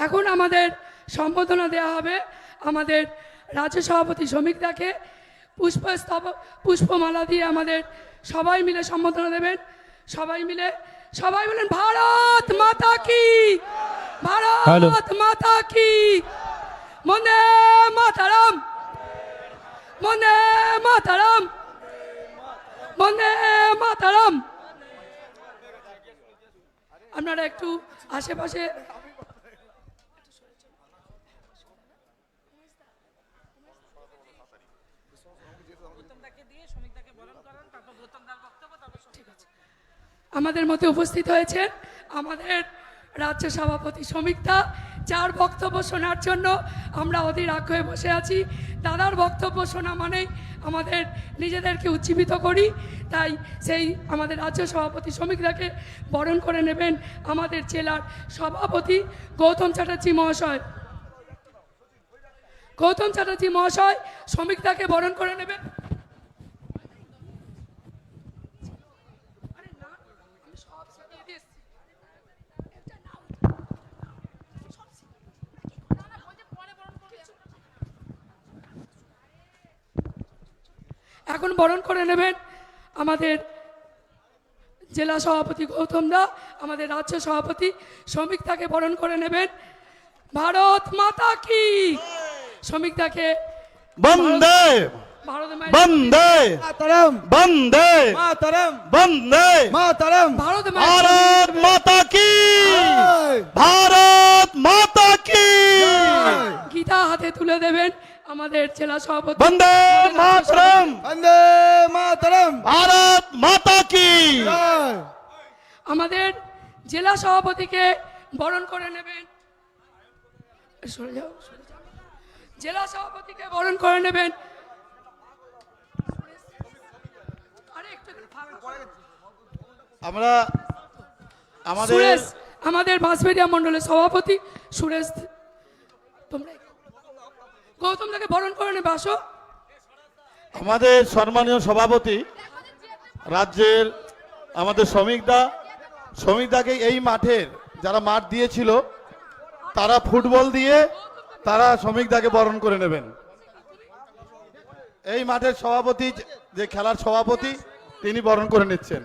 এখন আমাদের সম্বোধনা দেওয়া হবে আমাদের রাজ্য সভাপতি শ্রমিক দাকে পুষ্পমালা দিয়ে আমাদের সবাই মিলে সম্বোধনা দেবেন। সবাই বলেন ভারত মাতা কি, ভারত মাতা কি, বন্দে মাতরম, বন্দে মাতরম, বন্দে মাতরম। আপনারা একটু আশেপাশে আমাদের মধ্যে উপস্থিত হয়েছেন আমাদের রাজ্য সভাপতি শ্রমিক দা, যার বক্তব্য শোনার জন্য আমরা অধীর আগ্রহে বসে আছি। দাদার বক্তব্য শোনা মানেই আমাদের নিজেদেরকে উজ্জীবিত করি, তাই সেই আমাদের রাজ্য সভাপতি শ্রমিক দাকে বরণ করে নেবেন আমাদের জেলার সভাপতি গৌতম চ্যাটার্জি মহাশয়। গৌতম চ্যাটার্জি মহাশয় শ্রমিক দাকে বরণ করে নেবেন। এখন বরণ করে নেবেন আমাদের জেলা সভাপতি গৌতম দা, আমাদের রাজ্য সভাপতি শ্রমিক দাকে বরণ করে নেবেন। ভারত মাতা কি, শ্রমিক দাকে বন্দে বন্দে মাতরম, বন্দে মাতরম, বন্দে মাতরম, ভারত ভারত মাতা কি, ভারত মাতা কি। গীতা হাতে তুলে দেবেন আমাদের জেলা সভাপতি বন্দে মাতরম, বন্দে মাতরম, ভারত মাতা কি। আমাদের জেলা সভাপতিকে বরণ করে নেবেন। সরে যাও, সরে যাও। জেলা সভাপতিকে বরণ করে নেবেন। আমরা আমাদের সুরেশ, আমাদের বাঁশবেড়িয়া মণ্ডলের সভাপতি সুরেশ, তোমরা গৌতম দাকে বরণ করে নেবে, আসো। আমাদের সম্মানীয় সভাপতি রাজ্যের আমাদের শ্রমিক দাকে এই মাঠের যারা মাঠ দিয়েছিল তারা ফুটবল দিয়ে তারা শ্রমিক দাকে বরণ করে নেবেন। এই মাঠের সভাপতি যে খেলার সভাপতি তিনি বরণ করে নিচ্ছেন।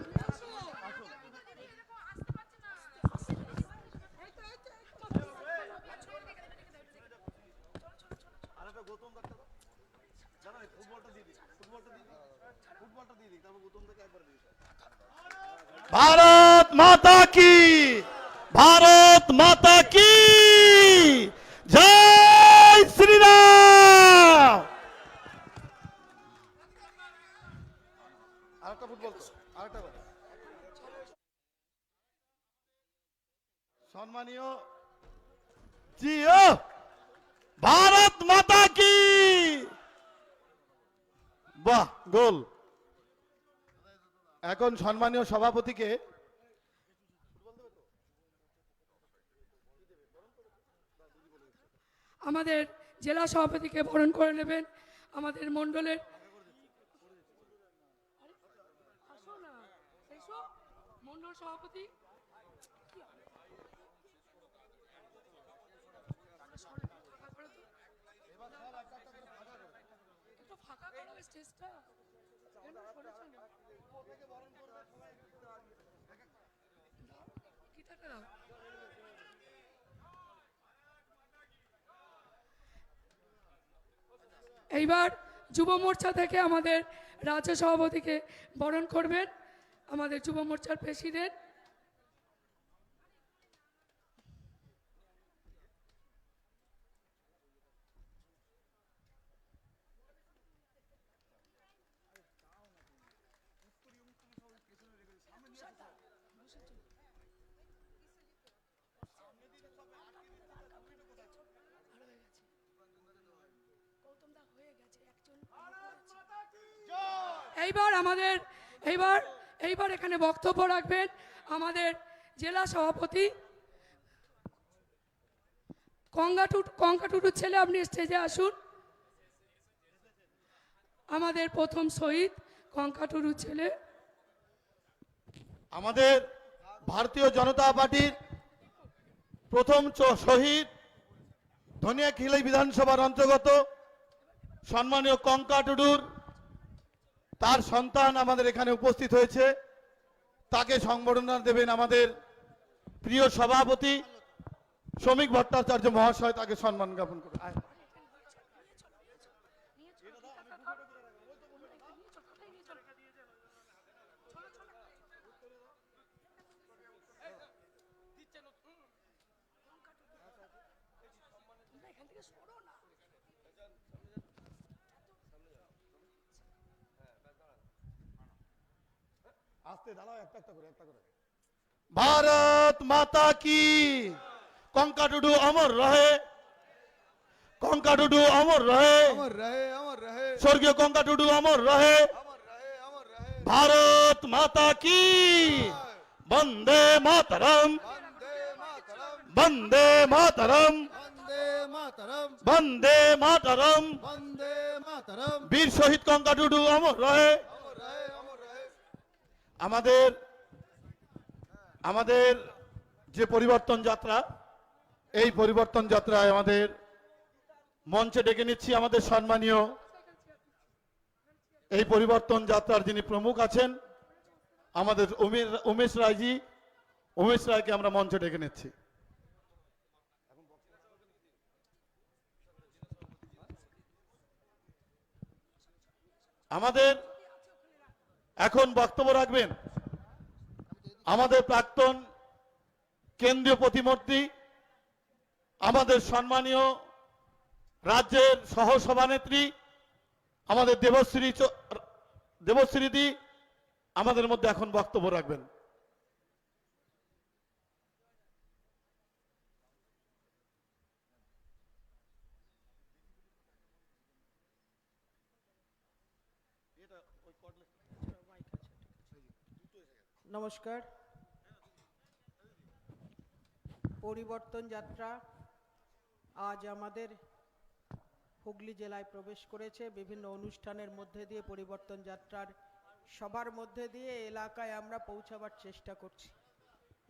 ভারত মাতা কি, ভারত মাতা কি, জয় শ্রীরাম। আরেকটা ফুটবল, আরেকটা সম্মানীয় জিও, ভারত মাতা কি। বাহ, গোল। এখন সম্মানীয় সভাপতিকে আমাদের জেলা সভাপতিকে বরণ করে নেবেন আমাদের মণ্ডলের মণ্ডল সভাপতি। ফাঁকা করো স্টেজটা। এইবার যুব মোর্চা থেকে আমাদের রাজ্য সভাপতিকে বরণ করবেন আমাদের যুব মোর্চার প্রেসিডেন্ট। এইবার এখানে বক্তব্য রাখবেন আমাদের জেলা সভাপতি কঙ্কাটুটুর ছেলে। আপনি স্টেজে আসুন। আমাদের প্রথম শহীদ কঙ্কাটুটুর ছেলে, আমাদের ভারতীয় জনতা পার্টির প্রথম শহীদ ধনিয়াখিলি বিধানসভার অন্তর্গত সম্মানীয় কঙ্কা টুডুর তার সন্তান আমাদের এখানে উপস্থিত হয়েছে। তাকে সংবর্ধনা দেবেন আমাদের প্রিয় সভাপতি শ্রমিক ভট্টাচার্য মহাশয়। তাকে সম্মান জ্ঞাপন করবেন। আস্তে দাঁড়াও, একটা করে। भारत माता की। কঙ্কা টুডু অমর রহে, কঙ্কা টুডু অমর রহে, अमर रहे अमर रहे স্বর্গীয় কঙ্কা টুডু অমর রহে। अमर रहे अमर रहे भारत माता की। বন্দে মাতরম, वंदे मातरम বন্দে মাতরম, वंदे मातरम বন্দে মাতরম। वंदे मातरम বীর শহীদ কঙ্কা টুডু অমর রহে। अमर रहे अमर रहे আমাদের যে পরিবর্তন যাত্রা, এই পরিবর্তন যাত্রায় আমাদের মঞ্চে ডেকে নিচ্ছি আমাদের সম্মানীয় এই পরিবর্তন যাত্রার যিনি প্রমুখ আছেন আমাদের উমেশ রায়জি। উমেশ রায়কে আমরা মঞ্চে ডেকে নিচ্ছি। আমাদের এখন বক্তব্য রাখবেন আমাদের প্রাক্তন কেন্দ্রীয় প্রতিমন্ত্রী, আমাদের সম্মানীয় রাজ্যের সহ সভানেত্রী আমাদের দেবশ্রীদি আমাদের মধ্যে এখন বক্তব্য রাখবেন। নমস্কার। পরিবর্তন যাত্রা আজ আমাদের হুগলি জেলায় প্রবেশ করেছে। বিভিন্ন অনুষ্ঠানের মধ্যে দিয়ে পরিবর্তন যাত্রার সবার মধ্যে দিয়ে এলাকায় আমরা পৌঁছাবার চেষ্টা করছি।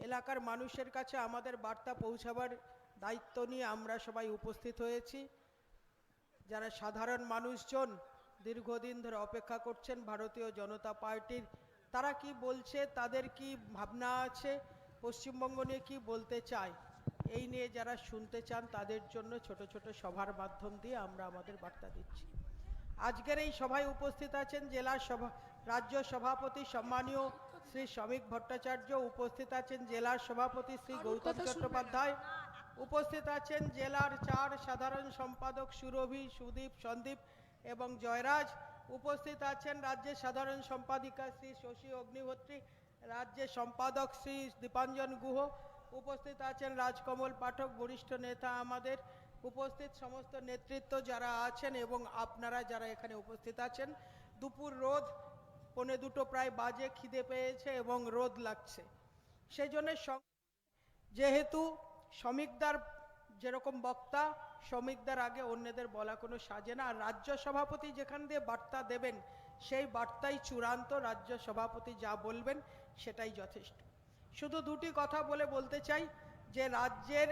এলাকার মানুষের কাছে আমাদের বার্তা পৌঁছাবার দায়িত্ব নিয়ে আমরা সবাই উপস্থিত হয়েছি। যারা সাধারণ মানুষজন দীর্ঘদিন ধরে অপেক্ষা করছেন ভারতীয় জনতা পার্টির, তারা কি বলছে, তাদের কি ভাবনা আছে, পশ্চিমবঙ্গ নিয়ে কি বলতে চায়, এই নিয়ে যারা শুনতে চান তাদের জন্য ছোট ছোট সভার মাধ্যম দিয়ে আমরা আমাদের বার্তা দিচ্ছি। আজকের এই সভায় উপস্থিত আছেন রাজ্য সভাপতি সম্মানীয় শ্রী শ্রমিক ভট্টাচার্য, উপস্থিত আছেন জেলার সভাপতি শ্রী গৌতম চট্টোপাধ্যায়, উপস্থিত আছেন জেলার 4 সাধারণ সম্পাদক সুরভি, সুদীপ, সন্দীপ এবং জয়রাজ, উপস্থিত আছেন রাজ্যের সাধারণ সম্পাদিকা শ্রী শশী অগ্নিহোত্রী, রাজ্যের সম্পাদক শ্রী দীপাঞ্জন গুহ, উপস্থিত আছেন রাজকমল পাঠক, বরিষ্ঠ নেতা আমাদের, উপস্থিত সমস্ত নেতৃত্ব যারা আছেন এবং আপনারা যারা এখানে উপস্থিত আছেন। দুপুর রোদ, 1:45 প্রায় বাজে, খিদে পেয়েছে এবং রোদ লাগছে। সেই জন্য যেহেতু শ্রমিকদার যেরকম বক্তা, শ্রমিকদার আগে অন্যদের বলা কোনো সাজে না। আর রাজ্য সভাপতি যেখান দিয়ে বার্তা দেবেন সেই বার্তাই চূড়ান্ত, রাজ্য সভাপতি যা বলবেন সেটাই যথেষ্ট। শুধু দুটি কথা বলতে চাই যে রাজ্যের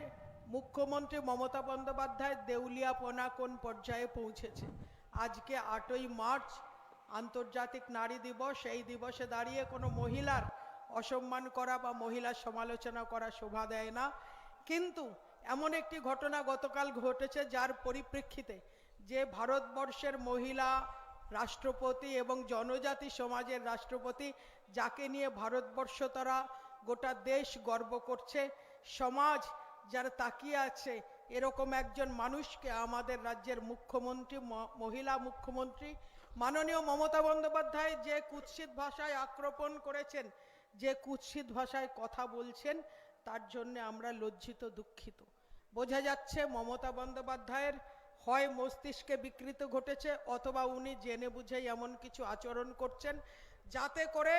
মুখ্যমন্ত্রী মমতা বন্দ্যোপাধ্যায় দেউলিয়াপনা কোন পর্যায়ে পৌঁছেছে। আজকে 8ই মার্চ আন্তর্জাতিক নারী দিবস। এই দিবসে দাঁড়িয়ে কোনো মহিলার অসম্মান করা বা মহিলার সমালোচনা করা শোভা দেয় না, কিন্তু এমন একটি ঘটনা গতকাল ঘটেছে যার পরিপ্রেক্ষিতে যে ভারতবর্ষের মহিলা রাষ্ট্রপতি এবং জনজাতি সমাজের রাষ্ট্রপতি, যাকে নিয়ে ভারতবর্ষ তারা গোটা দেশ গর্ব করছে, সমাজ যারা তাকিয়ে আছে, এরকম একজন মানুষকে আমাদের রাজ্যের মুখ্যমন্ত্রী, মহিলা মুখ্যমন্ত্রী মাননীয় মমতা বন্দ্যোপাধ্যায় যে কুৎসিত ভাষায় আক্রমণ করেছেন, যে কুৎসিত ভাষায় কথা বলছেন, তার জন্য আমরা লজ্জিত, দুঃখিত। বোঝা যাচ্ছে মমতা বন্দ্যোপাধ্যায়ের হয় মস্তিষ্কে বিকৃতি ঘটেছে অথবা উনি জেনে বুঝেই এমন কিছু আচরণ করছেন যাতে করে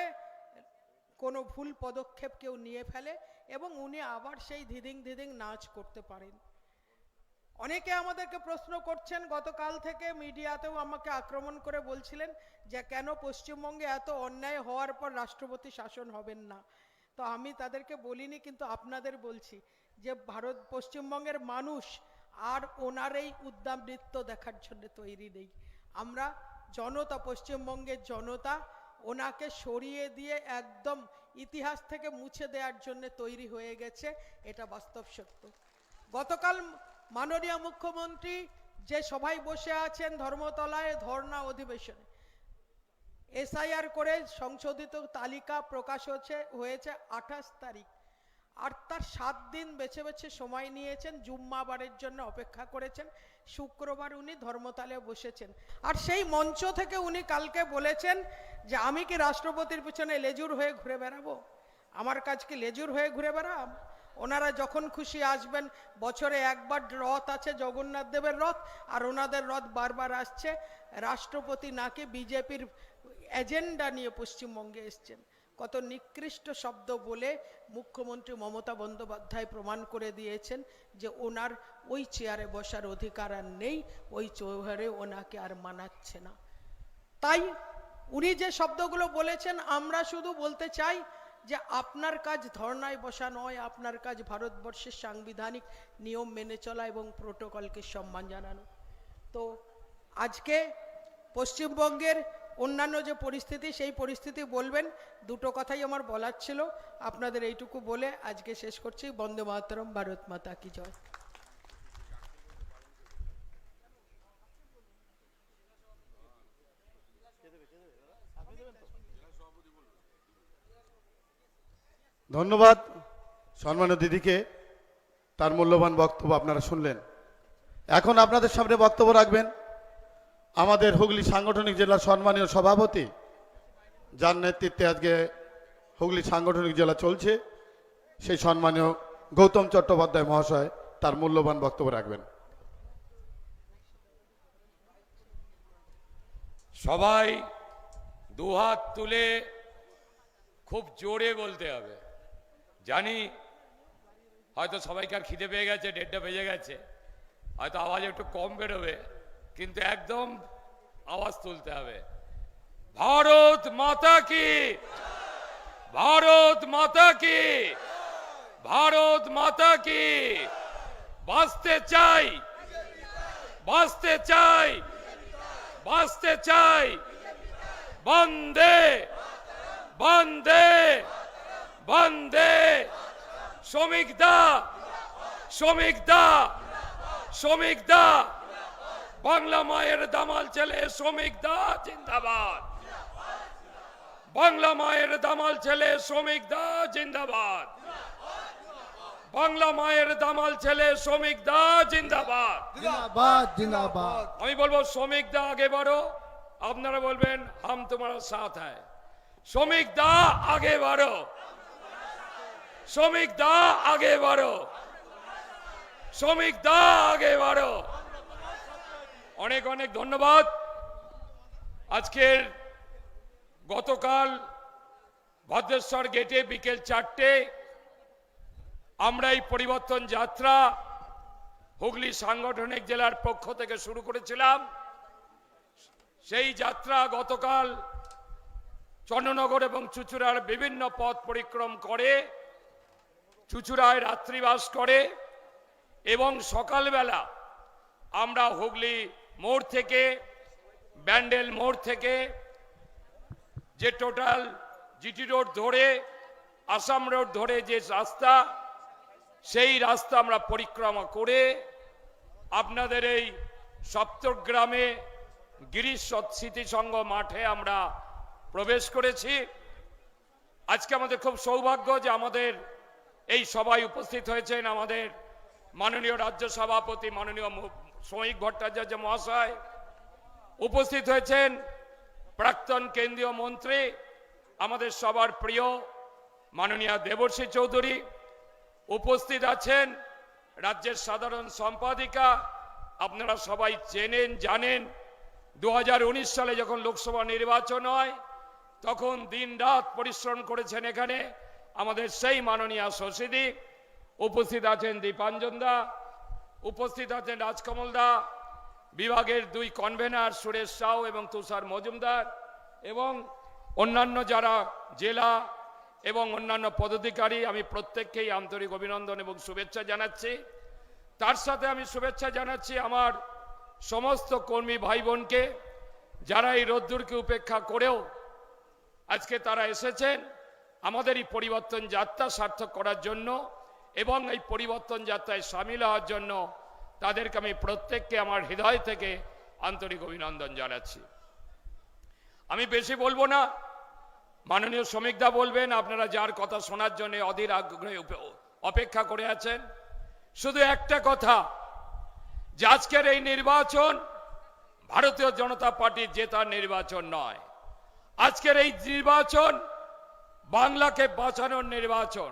কোনো ভুল পদক্ষেপ কেউ নিয়ে ফেলে এবং উনি আবার সেই ধিদিং ধিদিং নাচ করতে পারেন। অনেকে আমাদেরকে প্রশ্ন করছেন, গতকাল থেকে মিডিয়াতেও আমাকে আক্রমণ করে বলছিলেন যে কেন পশ্চিমবঙ্গে এত অন্যায় হওয়ার পর রাষ্ট্রপতি শাসন হবেন না। তো আমি তাদেরকে বলিনি, কিন্তু আপনাদের বলছি যে পশ্চিমবঙ্গের মানুষ আর ওনার এই উদ্দাম নৃত্য দেখার জন্য তৈরি নেই। আমরা জনতা, পশ্চিমবঙ্গের জনতা ওনাকে সরিয়ে দিয়ে একদম ইতিহাস থেকে মুছে দেওয়ার জন্য তৈরি হয়ে গেছে, এটা বাস্তব সত্য। গতকাল মাননীয় মুখ্যমন্ত্রী যে সভায় বসে আছেন ধর্মতলায় ধর্ণা অধিবেশনে, এসআইআর করে সংশোধিত তালিকা প্রকাশ হয়েছে 28 তারিখ, আর তার 7 দিন বেছে বেছে সময় নিয়েছেন, জুম্মাবারের জন্য অপেক্ষা করেছেন, শুক্রবার উনি ধর্মতলে বসেছেন। আর সেই মঞ্চ থেকে উনি কালকে বলেছেন যে আমি কি রাষ্ট্রপতির পিছনে লেজুর হয়ে ঘুরে বেড়াবো? আমার কাজ কি লেজুর হয়ে ঘুরে বেড়াম? ওনারা যখন খুশি আসবেন, বছরে একবার রথ আছে জগন্নাথ দেবের রথ, আর ওনাদের রথ বারবার আসছে। রাষ্ট্রপতি নাকি বিজেপির এজেন্ডা নিয়ে পশ্চিমবঙ্গে এসছেন। কত নিকৃষ্ট শব্দ বলে মুখ্যমন্ত্রী মমতা বন্দ্যোপাধ্যায় প্রমাণ করে দিয়েছেন যে ওনার ওই চেয়ারে বসার অধিকার আর নেই, ওই চেয়ারে ওনাকে আর মানাচ্ছে না। তাই উনি যে শব্দগুলো বলেছেন, আমরা শুধু বলতে চাই যে আপনার কাজ ধর্নায় বসা নয়, আপনার কাজ ভারতবর্ষের সাংবিধানিক নিয়ম মেনে চলা এবং প্রোটোকলকে সম্মান জানানো। তো আজকে পশ্চিমবঙ্গের অন্যান্য যে পরিস্থিতি, সেই পরিস্থিতি বলবেন। দুটো কথাই আমার বলার ছিল, আপনাদের এইটুকু বলে আজকে শেষ করছি। বন্দে মাতরম, ভারত মাতা কি জয়। ধন্যবাদ সম্মানীয় দিদিকে, তার মূল্যবান বক্তব্য আপনারা শুনলেন। এখন আপনাদের সামনে বক্তব্য রাখবেন আমাদের হুগলি সাংগঠনিক জেলার সম্মানীয় সভাপতি, যার নেতৃত্বে আজকে হুগলি সাংগঠনিক জেলা চলছে, সেই সম্মানীয় গৌতম চট্টোপাধ্যায় মহাশয় তার মূল্যবান বক্তব্য রাখবেন। সবাই দুহাত তুলে খুব জোরে বলতে হবে। জানি হয়তো সবাইকে আর খিদে পেয়ে গেছে, 1:30 বেজে গেছে, হয়তো আওয়াজ একটু কম বেরোবে, কিন্তু একদম আওয়াজ তুলতে হবে। ভারত মাতা কি, ভারত মাতা কি, ভারত মাতা কি। বাঁচতে চাই, বাঁচতে চাই, বাঁচতে চাই। বন্দে বন্দে বন্দে। শ্রমিক দা, শ্রমিক দা, শ্রমিক দা। বাংলা মায়ের দামাল ছেলে শ্রমিক দা জিন্দাবাদ। বাংলা মায়ের দামাল ছেলে শ্রমিক দা জিন্দাবাদ। বাংলা মায়ের দামাল ছেলে শ্রমিক দা জিন্দাবাদ। जिंदाबाद जिंदाबाद। আমি বলবো শ্রমিক দা আগে বাড়ো, আপনারা বলবেন হাম তোমারা সাথ হ্যায়। শ্রমিক দা আগে বাড়ো, শ্রমিক দা আগে বাড়ো, শ্রমিক দা আগে বাড়ো। অনেক অনেক ধন্যবাদ। আজকের গতকাল ভদ্রেশ্বর গেটে বিকেল 4টে আমরা এই পরিবর্তন যাত্রা হুগলি সাংগঠনিক জেলার পক্ষ থেকে শুরু করেছিলাম। সেই যাত্রা গতকাল চন্দ্রনগর এবং চুঁচুড়ার বিভিন্ন পথ পরিক্রম করে চুঁচুড়ায় রাত্রিবাস করে এবং সকালবেলা আমরা হুগলি মোড় থেকে, ব্যান্ডেল মোড় থেকে যে টোটাল জিটি রোড ধরে আসাম রোড ধরে যে রাস্তা, সেই রাস্তা আমরা পরিক্রমা করে আপনাদের এই সপ্তগ্রামে গিরিশ স্মৃতিসংঘ মাঠে আমরা প্রবেশ করেছি। আজকে আমাদের খুব সৌভাগ্য যে আমাদের এই সভায় উপস্থিত হয়েছেন আমাদের মাননীয় রাজ্য সভাপতি মাননীয় শ্রমিক ভট্টাচার্য মহাশয়, উপস্থিত হয়েছেন প্রাক্তন কেন্দ্রীয় মন্ত্রী আমাদের সবার প্রিয় মাননীয় দেবশ্রী চৌধুরী, উপস্থিত আছেন রাজ্যের সাধারণ সম্পাদিকা। আপনারা সবাই চেনেন, জানেন 2019 সালে যখন লোকসভা নির্বাচন হয় তখন দিন রাত পরিশ্রম করেছেন এখানে আমাদের সেই মাননীয় শশীদি। উপস্থিত আছেন দীপাঞ্জন দা, উপস্থিত আছেন রাজকমল দা, বিভাগের 2 কনভেনার সুরেশ সাউ এবং তুষার মজুমদার, এবং অন্যান্য যারা জেলা এবং অন্যান্য পদাধিকারী, আমি প্রত্যেককেই আন্তরিক অভিনন্দন এবং শুভেচ্ছা জানাচ্ছি। তার সাথে আমি শুভেচ্ছা জানাচ্ছি আমার সমস্ত কর্মী ভাই বোনকে, যারা এই রোদ্দুরকে উপেক্ষা করেও আজকে তারা এসেছেন আমাদের এই পরিবর্তন যাত্রা সার্থক করার জন্য এবং এই পরিবর্তন যাত্রায় সামিল হওয়ার জন্য। তাদেরকে আমি প্রত্যেককে আমার হৃদয় থেকে আন্তরিক অভিনন্দন জানাচ্ছি। আমি বেশি বলবো না, মাননীয় শ্রমিকদা বলবেন। আপনারা যার কথা শোনার জন্য অধীর আগ্রহে অপেক্ষা করে আছেন। শুধু একটা কথা, যে আজকের এই নির্বাচন ভারতীয় জনতা পার্টির জেতার নির্বাচন নয়। আজকের এই নির্বাচন বাংলাকে বাঁচানোর নির্বাচন,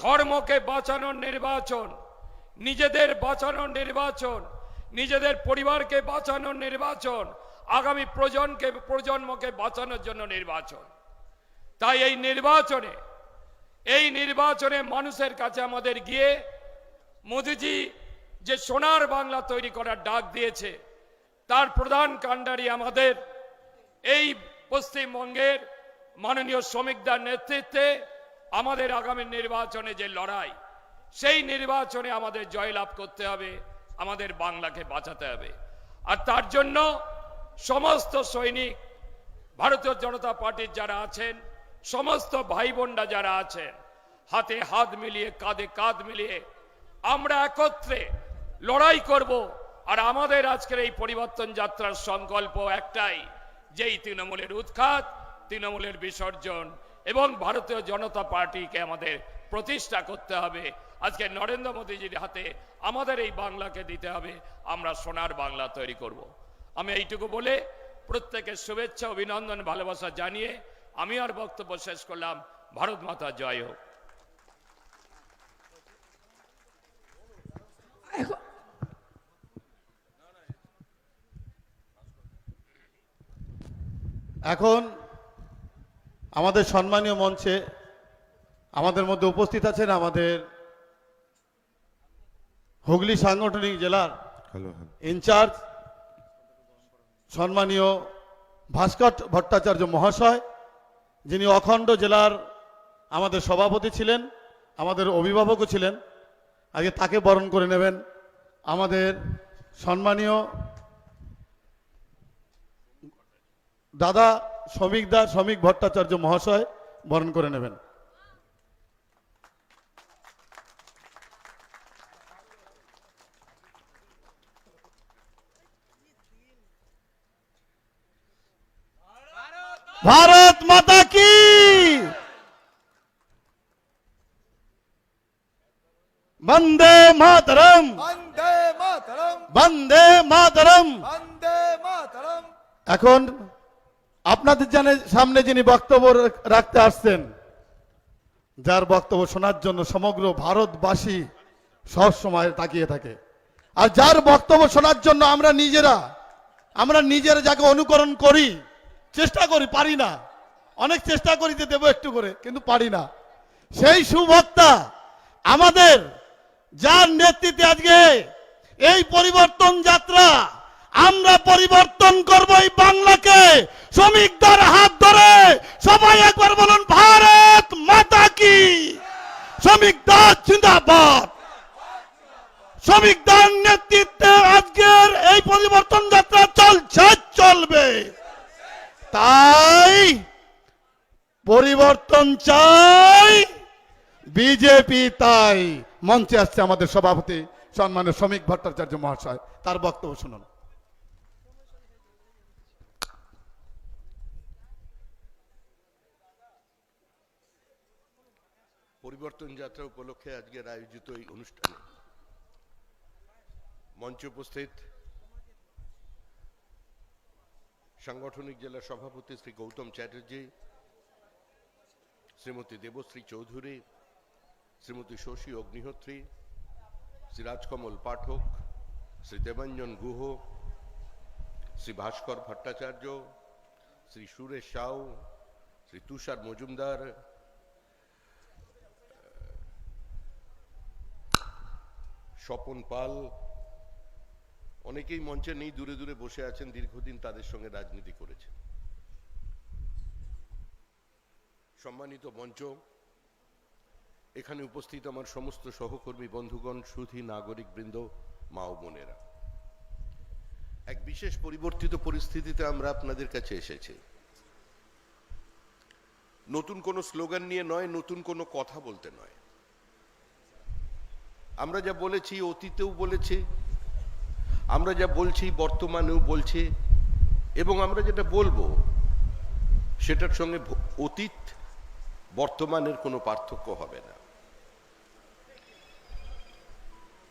ধর্মকে বাঁচানোর নির্বাচন, নিজেদের বাঁচানোর নির্বাচন, নিজেদের পরিবারকে বাঁচানোর নির্বাচন, আগামী প্রজন্মকে বাঁচানোর জন্য নির্বাচন। তাই এই নির্বাচনে মানুষের কাছে আমাদের গিয়ে মোদিজি যে সোনার বাংলা তৈরি করার ডাক দিয়েছে, তার প্রধান কাণ্ডারি আমাদের এই পশ্চিমবঙ্গের মাননীয় শ্রমিকদার নেতৃত্বে আমাদের আগামী নির্বাচনে যে লড়াই, সেই নির্বাচনে আমাদের জয়লাভ করতে হবে, আমাদের বাংলাকে বাঁচাতে হবে। আর তার জন্য সমস্ত সৈনিক, ভারতীয় জনতা পার্টির যারা আছেন, সমস্ত ভাই বোনরা যারা আছেন, হাতে হাত মিলিয়ে কাঁধে কাঁধ মিলিয়ে আমরা একত্রে লড়াই করব। আর আমাদের আজকের এই পরিবর্তন যাত্রার সংকল্প একটাই, যেই তৃণমূলের উৎখাত, তৃণমূলের বিসর্জন এবং ভারতীয় জনতা পার্টিকে আমাদের প্রতিষ্ঠা করতে হবে। আজকে নরেন্দ্র মোদীজির হাতে আমাদের এই বাংলাকে দিতে হবে, আমরা সোনার বাংলা তৈরি করব। আমি এইটুকু বলে প্রত্যেকের শুভেচ্ছা, অভিনন্দন, ভালোবাসা জানিয়ে আমি আর বক্তব্য শেষ করলাম। ভারত মাতা জয় হোক। এখন এখন আমাদের সম্মানীয় মঞ্চে আমাদের মধ্যে উপস্থিত আছেন আমাদের হুগলি সাংগঠনিক জেলার ইনচার্জ সম্মানীয় ভাস্কর ভট্টাচার্য মহাশয়, যিনি অখণ্ড জেলার আমাদের সভাপতি ছিলেন, আমাদের অভিভাবকও ছিলেন। আগে তাকে বরণ করে নেবেন আমাদের সম্মানীয় দাদা শ্রমিক ভট্টাচার্য মহাশয় বরণ করে নেবেন। ভারত মাতা কি, বন্দে মাতরম, বন্দে মাতরম, বন্দে মাতরম। বন্দে মাতরম। এখন আপনাদের সামনে যিনি বক্তব্য রাখতে আসছেন, যার বক্তব্য শোনার জন্য সমগ্র ভারতবাসী সব সময় তাকিয়ে থাকে, আর যার বক্তব্য শোনার জন্য আমরা নিজেরা যাকে অনুকরণ করি, চেষ্টা করি, পারি না, অনেক চেষ্টা করি যে দেবো একটু করে, কিন্তু পারি না, সেই সুবক্তা আমাদের, যার নেতৃত্বে আজকে এই পরিবর্তন যাত্রা, আমরা পরিবর্তন করব এই বাংলাকে। শ্রমিকদের হাত ধরে সবাই একবার বলুন, ভারত মাতা কি, শ্রমিকদের জিন্দাবাদ। শ্রমিকদের নেতৃত্বে আজকের এই পরিবর্তন যাত্রা চলবে। তাই পরিবর্তন চাই, বিজেপি তাই। মঞ্চে আসছে আমাদের সভাপতি সম্মানীয় শ্রমিক ভট্টাচার্য মহাশয়, তার বক্তব্য শুনুন। পরিবর্তন যাত্রা উপলক্ষে আজকের আয়োজিত এই অনুষ্ঠানে মঞ্চে উপস্থিত সাংগঠনিক জেলা সভাপতি শ্রী গৌতম চ্যাটার্জি, শ্রীমতী দেবশ্রী চৌধুরী, শ্রীমতী শশী অগ্নিহোত্রী, শ্রী রাজকমল পাঠক, শ্রী দেবাঞ্জন গুহ, শ্রী ভাস্কর ভট্টাচার্য, শ্রী সুরেশ সাউ, শ্রী তুষার মজুমদার, স্বপন পাল, অনেকেই মঞ্চে নেই, দূরে দূরে বসে আছেন, দীর্ঘদিন তাদের সঙ্গে রাজনীতি করেছেন। সম্মানিত মঞ্চ, এখানে উপস্থিত আমার সমস্ত সহকর্মী বন্ধুগণ, সুধী নাগরিকবৃন্দ, মা ও বোনেরা, এক বিশেষ পরিবর্তিত পরিস্থিতিতে আমরা আপনাদের কাছে এসেছি। নতুন কোনো স্লোগান নিয়ে নয়, নতুন কোনো কথা বলতে নয়। আমরা যা বলেছি অতীতেও বলেছি, আমরা যা বলছি বর্তমানেও বলছি, এবং আমরা যেটা বলবো সেটার সঙ্গে অতীত বর্তমানের কোনো পার্থক্য হবে না।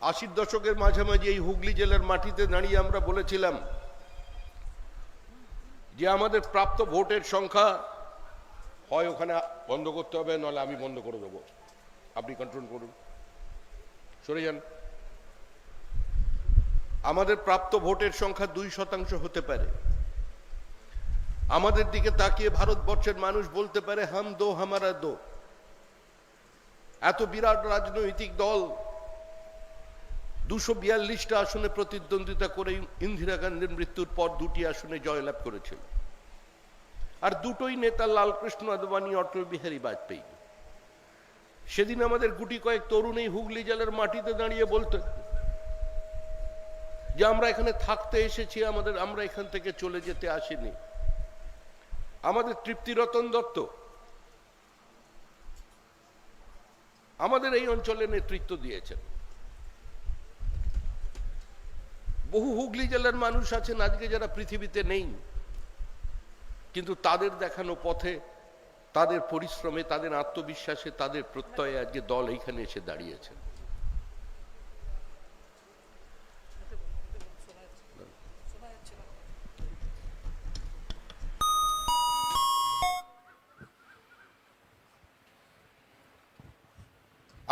80 দশকের মাঝামাঝি এই হুগলি জেলার মাটিতে দাঁড়িয়ে আমরা বলেছিলাম যে আমাদের প্রাপ্ত ভোটের সংখ্যা হয় ওখানে বন্ধ করতে হবে, নাহলে আমি বন্ধ করে দেবো, আপনি কন্ট্রোল করুন, সরে যান। আমাদের প্রাপ্ত ভোটের সংখ্যা 2% হতে পারে। আমাদের দিকে তাকিয়ে ভারতবর্ষের মানুষ বলতে পারে হাম দো হামারা দো। এত বিরাট রাজনৈতিক দল 242টা আসনে প্রতিদ্বন্দ্বিতা করে ইন্দিরা গান্ধীর মৃত্যুর পর 2টি আসনে জয়লাভ করেছিল, আর দুটোই নেতা লালকৃষ্ণ আদবানি, অটল বিহারী বাজপেয়ী। সেদিন আমাদের গুটি কয়েক তরুণ এই হুগলি জেলার মাটিতে দাঁড়িয়ে বলতেন যে আমরা এখানে থাকতে এসেছি, আমরা এখান থেকে চলে যেতে আসিনি। আমাদের তৃপ্তিরতন দত্ত আমাদের এই অঞ্চলে নেতৃত্ব দিয়েছেন। বহু হুগলি জেলার মানুষ আছেন আজকে যারা পৃথিবীতে নেই, কিন্তু তাদের দেখানো পথে, তাদের পরিশ্রমে, তাদের আত্মবিশ্বাসে, তাদের প্রত্যয়ে আজকে দল এইখানে এসে দাঁড়িয়েছে।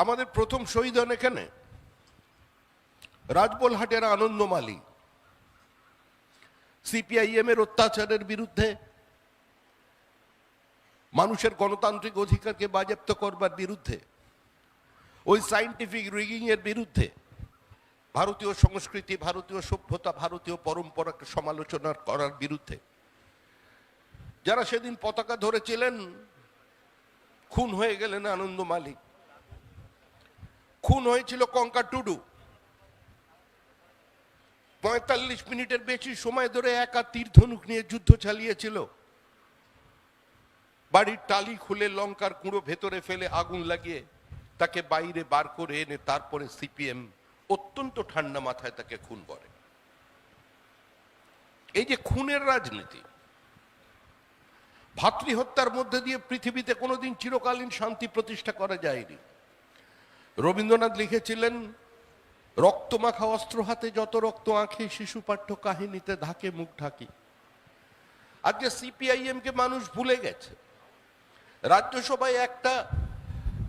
আমাদের প্রথম শহীদ হন এখানে রাজবলহাটের আনন্দমালী। সিপিআইএম এর অত্যাচারের বিরুদ্ধে, মানুষের গণতান্ত্রিক অধিকারকে বাজেয়াপ্ত করবার বিরুদ্ধে, ওই সায়েন্টিফিক রিগিং এর বিরুদ্ধে, ভারতীয় সংস্কৃতি, ভারতীয় সভ্যতা, ভারতীয় পরম্পরাকে সমালোচনা করার বিরুদ্ধে যারা সেদিন পতাকা ধরেছিলেন, খুন হয়ে গেলেন আনন্দমালী, খুন হয়েছিল কঙ্কা টুডু। 45 মিনিটের বেশি সময় ধরে একা তীর ধনুক নিয়ে যুদ্ধ চালিয়েছিল। বাড়ির টালি খুলে লঙ্কার কুঁড়ো ভেতরে ফেলে আগুন লাগিয়ে তাকে বাইরে বার করে এনে তারপরে সিপিএম অত্যন্ত ঠান্ডা মাথায় তাকে খুন করে। এই যে খুনের রাজনীতি, ভাতৃহত্যার মধ্যে দিয়ে পৃথিবীতে কোনোদিন চিরকালীন শান্তি প্রতিষ্ঠা করা যায়নি। রবীন্দ্রনাথ লিখেছিলেন, রক্তমাখা অস্ত্র হাতে যত রক্ত আঁখে, শিশু পাঠ্য কাহিনীতে ধাকে মুখ ঢাকি। আজকে সিপিআইএম কে মানুষ ভুলে গেছে। রাজ্যসভায় একটা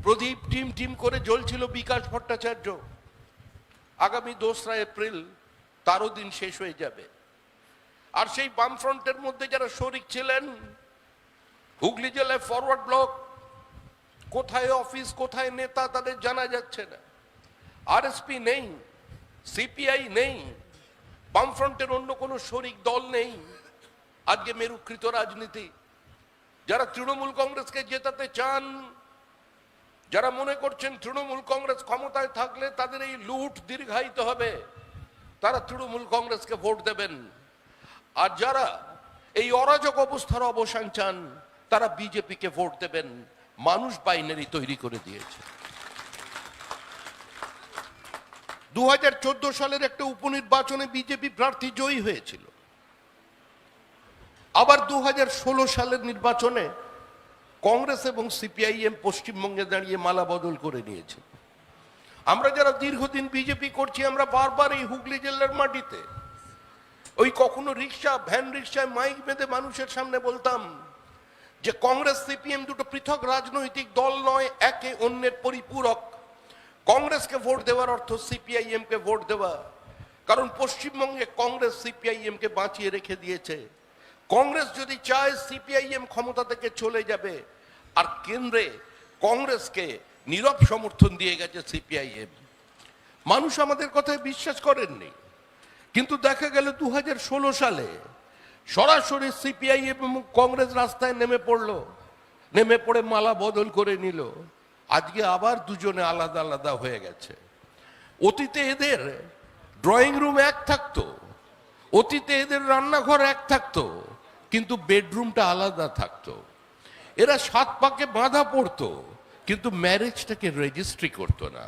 প্রদীপ টিম করে জ্বলছিল বিকাশ ভট্টাচার্য। আগামী 2রা এপ্রিল তারও দিন শেষ হয়ে যাবে। আর সেই বামফ্রন্টের মধ্যে যারা শরিক ছিলেন, হুগলি জেলায় ফরওয়ার্ড ব্লক, কোথায় অফিস, কোথায় নেতা, তাদের জানা যাচ্ছে না। আরএসপি নেই, সিপিআই নেই, বামফ্রন্টের অন্য কোনো শরিক দল নেই। আজকে মেরুকৃত রাজনীতি। যারা তৃণমূল কংগ্রেসকে জেতাতে চান, যারা মনে করছেন তৃণমূল কংগ্রেস ক্ষমতায় থাকলে তাদের এই লুট দীর্ঘায়িত হবে, তারা তৃণমূল কংগ্রেসকে ভোট দেবেন। আর যারা এই অরাজক অবস্থার অবসান চান, তারা বিজেপিকে ভোট দেবেন। মানুষ বাইনারি তৈরি করে দিয়েছে। 2014 সালের একটা উপনির্বাচনে বিজেপি প্রার্থী জয়ী হয়েছিল। আবার 2016 সালের নির্বাচনে কংগ্রেস এবং সিপিআইএম পশ্চিমবঙ্গে দাঁড়িয়ে মালা বদল করে নিয়েছে। আমরা যারা দীর্ঘদিন বিজেপি করছি, আমরা বারবার এই হুগলি জেলার মাটিতে ওই কখনো রিক্সা, ভ্যান রিক্সায় মাইক বেঁধে মানুষের সামনে বলতাম যে কংগ্রেস সিপিএম দুটো পৃথক রাজনৈতিক দল নয়, একে অন্যের পরিপূরক। কংগ্রেসকে ভোট দেওয়ার অর্থ সিপিআইএম কে ভোট দেওয়া, কারণ পশ্চিমবঙ্গে কংগ্রেস সিপিআইএম কে বাঁচিয়ে রেখে দিয়েছে। কংগ্রেস যদি চায় সিপিআইএম ক্ষমতা থেকে চলে যাবে, আর কেন্দ্রে কংগ্রেসকে নীরব সমর্থন দিয়ে গেছে সিপিআইএম। মানুষ আমাদের কথায় বিশ্বাস করেননি, কিন্তু দেখা গেল 2016 সালে সরাসরি সিপিআইএম এবং কংগ্রেস রাস্তায় নেমে পড়ে মালা বদল করে নিল। আজকে আবার দুজনে আলাদা আলাদা হয়ে গেছে। অতীতে এদের ড্রয়িং রুম এক থাকতো, অতীতে এদের রান্নাঘর এক থাকতো, কিন্তু বেডরুমটা আলাদা থাকতো। এরা 7 পাকে বাঁধা পড়তো, কিন্তু ম্যারেজটাকে রেজিস্ট্রি করতো না।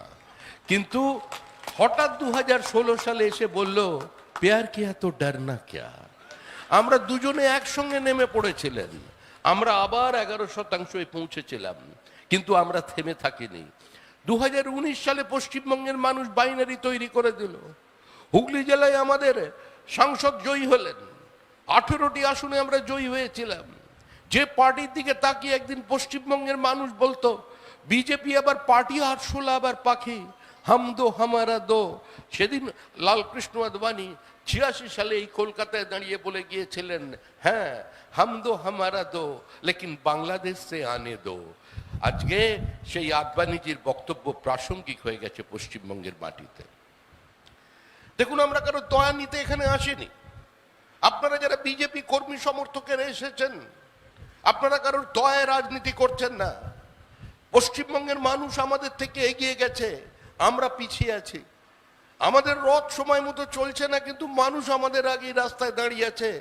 কিন্তু হঠাৎ 2016 সালে এসে বলল, প্যার কিয়া তো ডরনা ক্যা। আমরা দুজনে একসঙ্গে নেমে পড়েছিলেন, আমরা আবার 11% পৌঁছেছিলাম, কিন্তু আমরা থেমে থাকিনি। 2019 সালে পশ্চিমবঙ্গের মানুষ বাইনারি তৈরি করে দিল। হুগলি জেলায় আমাদের সাংসদ জয়ী হলেন, 18টি আসনে আমরা জয়ী হয়েছিলাম। যে পার্টির দিকে তাকিয়ে একদিন পশ্চিমবঙ্গের মানুষ বলতো বিজেপি আবার পার্টি, আরশোলা আবার পাখি, হাম দো হামারা দো, সেদিন লালকৃষ্ণ আদবানি 86 সালে এই কলকাতায় দাঁড়িয়ে বলে গিয়েছিলেন, হ্যাঁ হাম দো হামারা দো লেকিন বাংলাদেশ সে আনে দো। আজকে সেই আদবানিজির বক্তব্য প্রাসঙ্গিক হয়ে গেছে পশ্চিমবঙ্গের মাটিতে। দেখুন, আমরা কারো দয়া নিতে এখানে আসিনি। আপনারা যারা বিজেপি কর্মী সমর্থকেরা এসেছেন, আপনারা কারোর দয়ায় রাজনীতি করছেন না। পশ্চিমবঙ্গের মানুষ আমাদের থেকে এগিয়ে গেছে, আমরা পিছিয়ে আছি। আমাদের রথ সময় মতো চলছে না, কিন্তু মানুষ আমাদের আগেই রাস্তায় দাঁড়িয়ে আছে।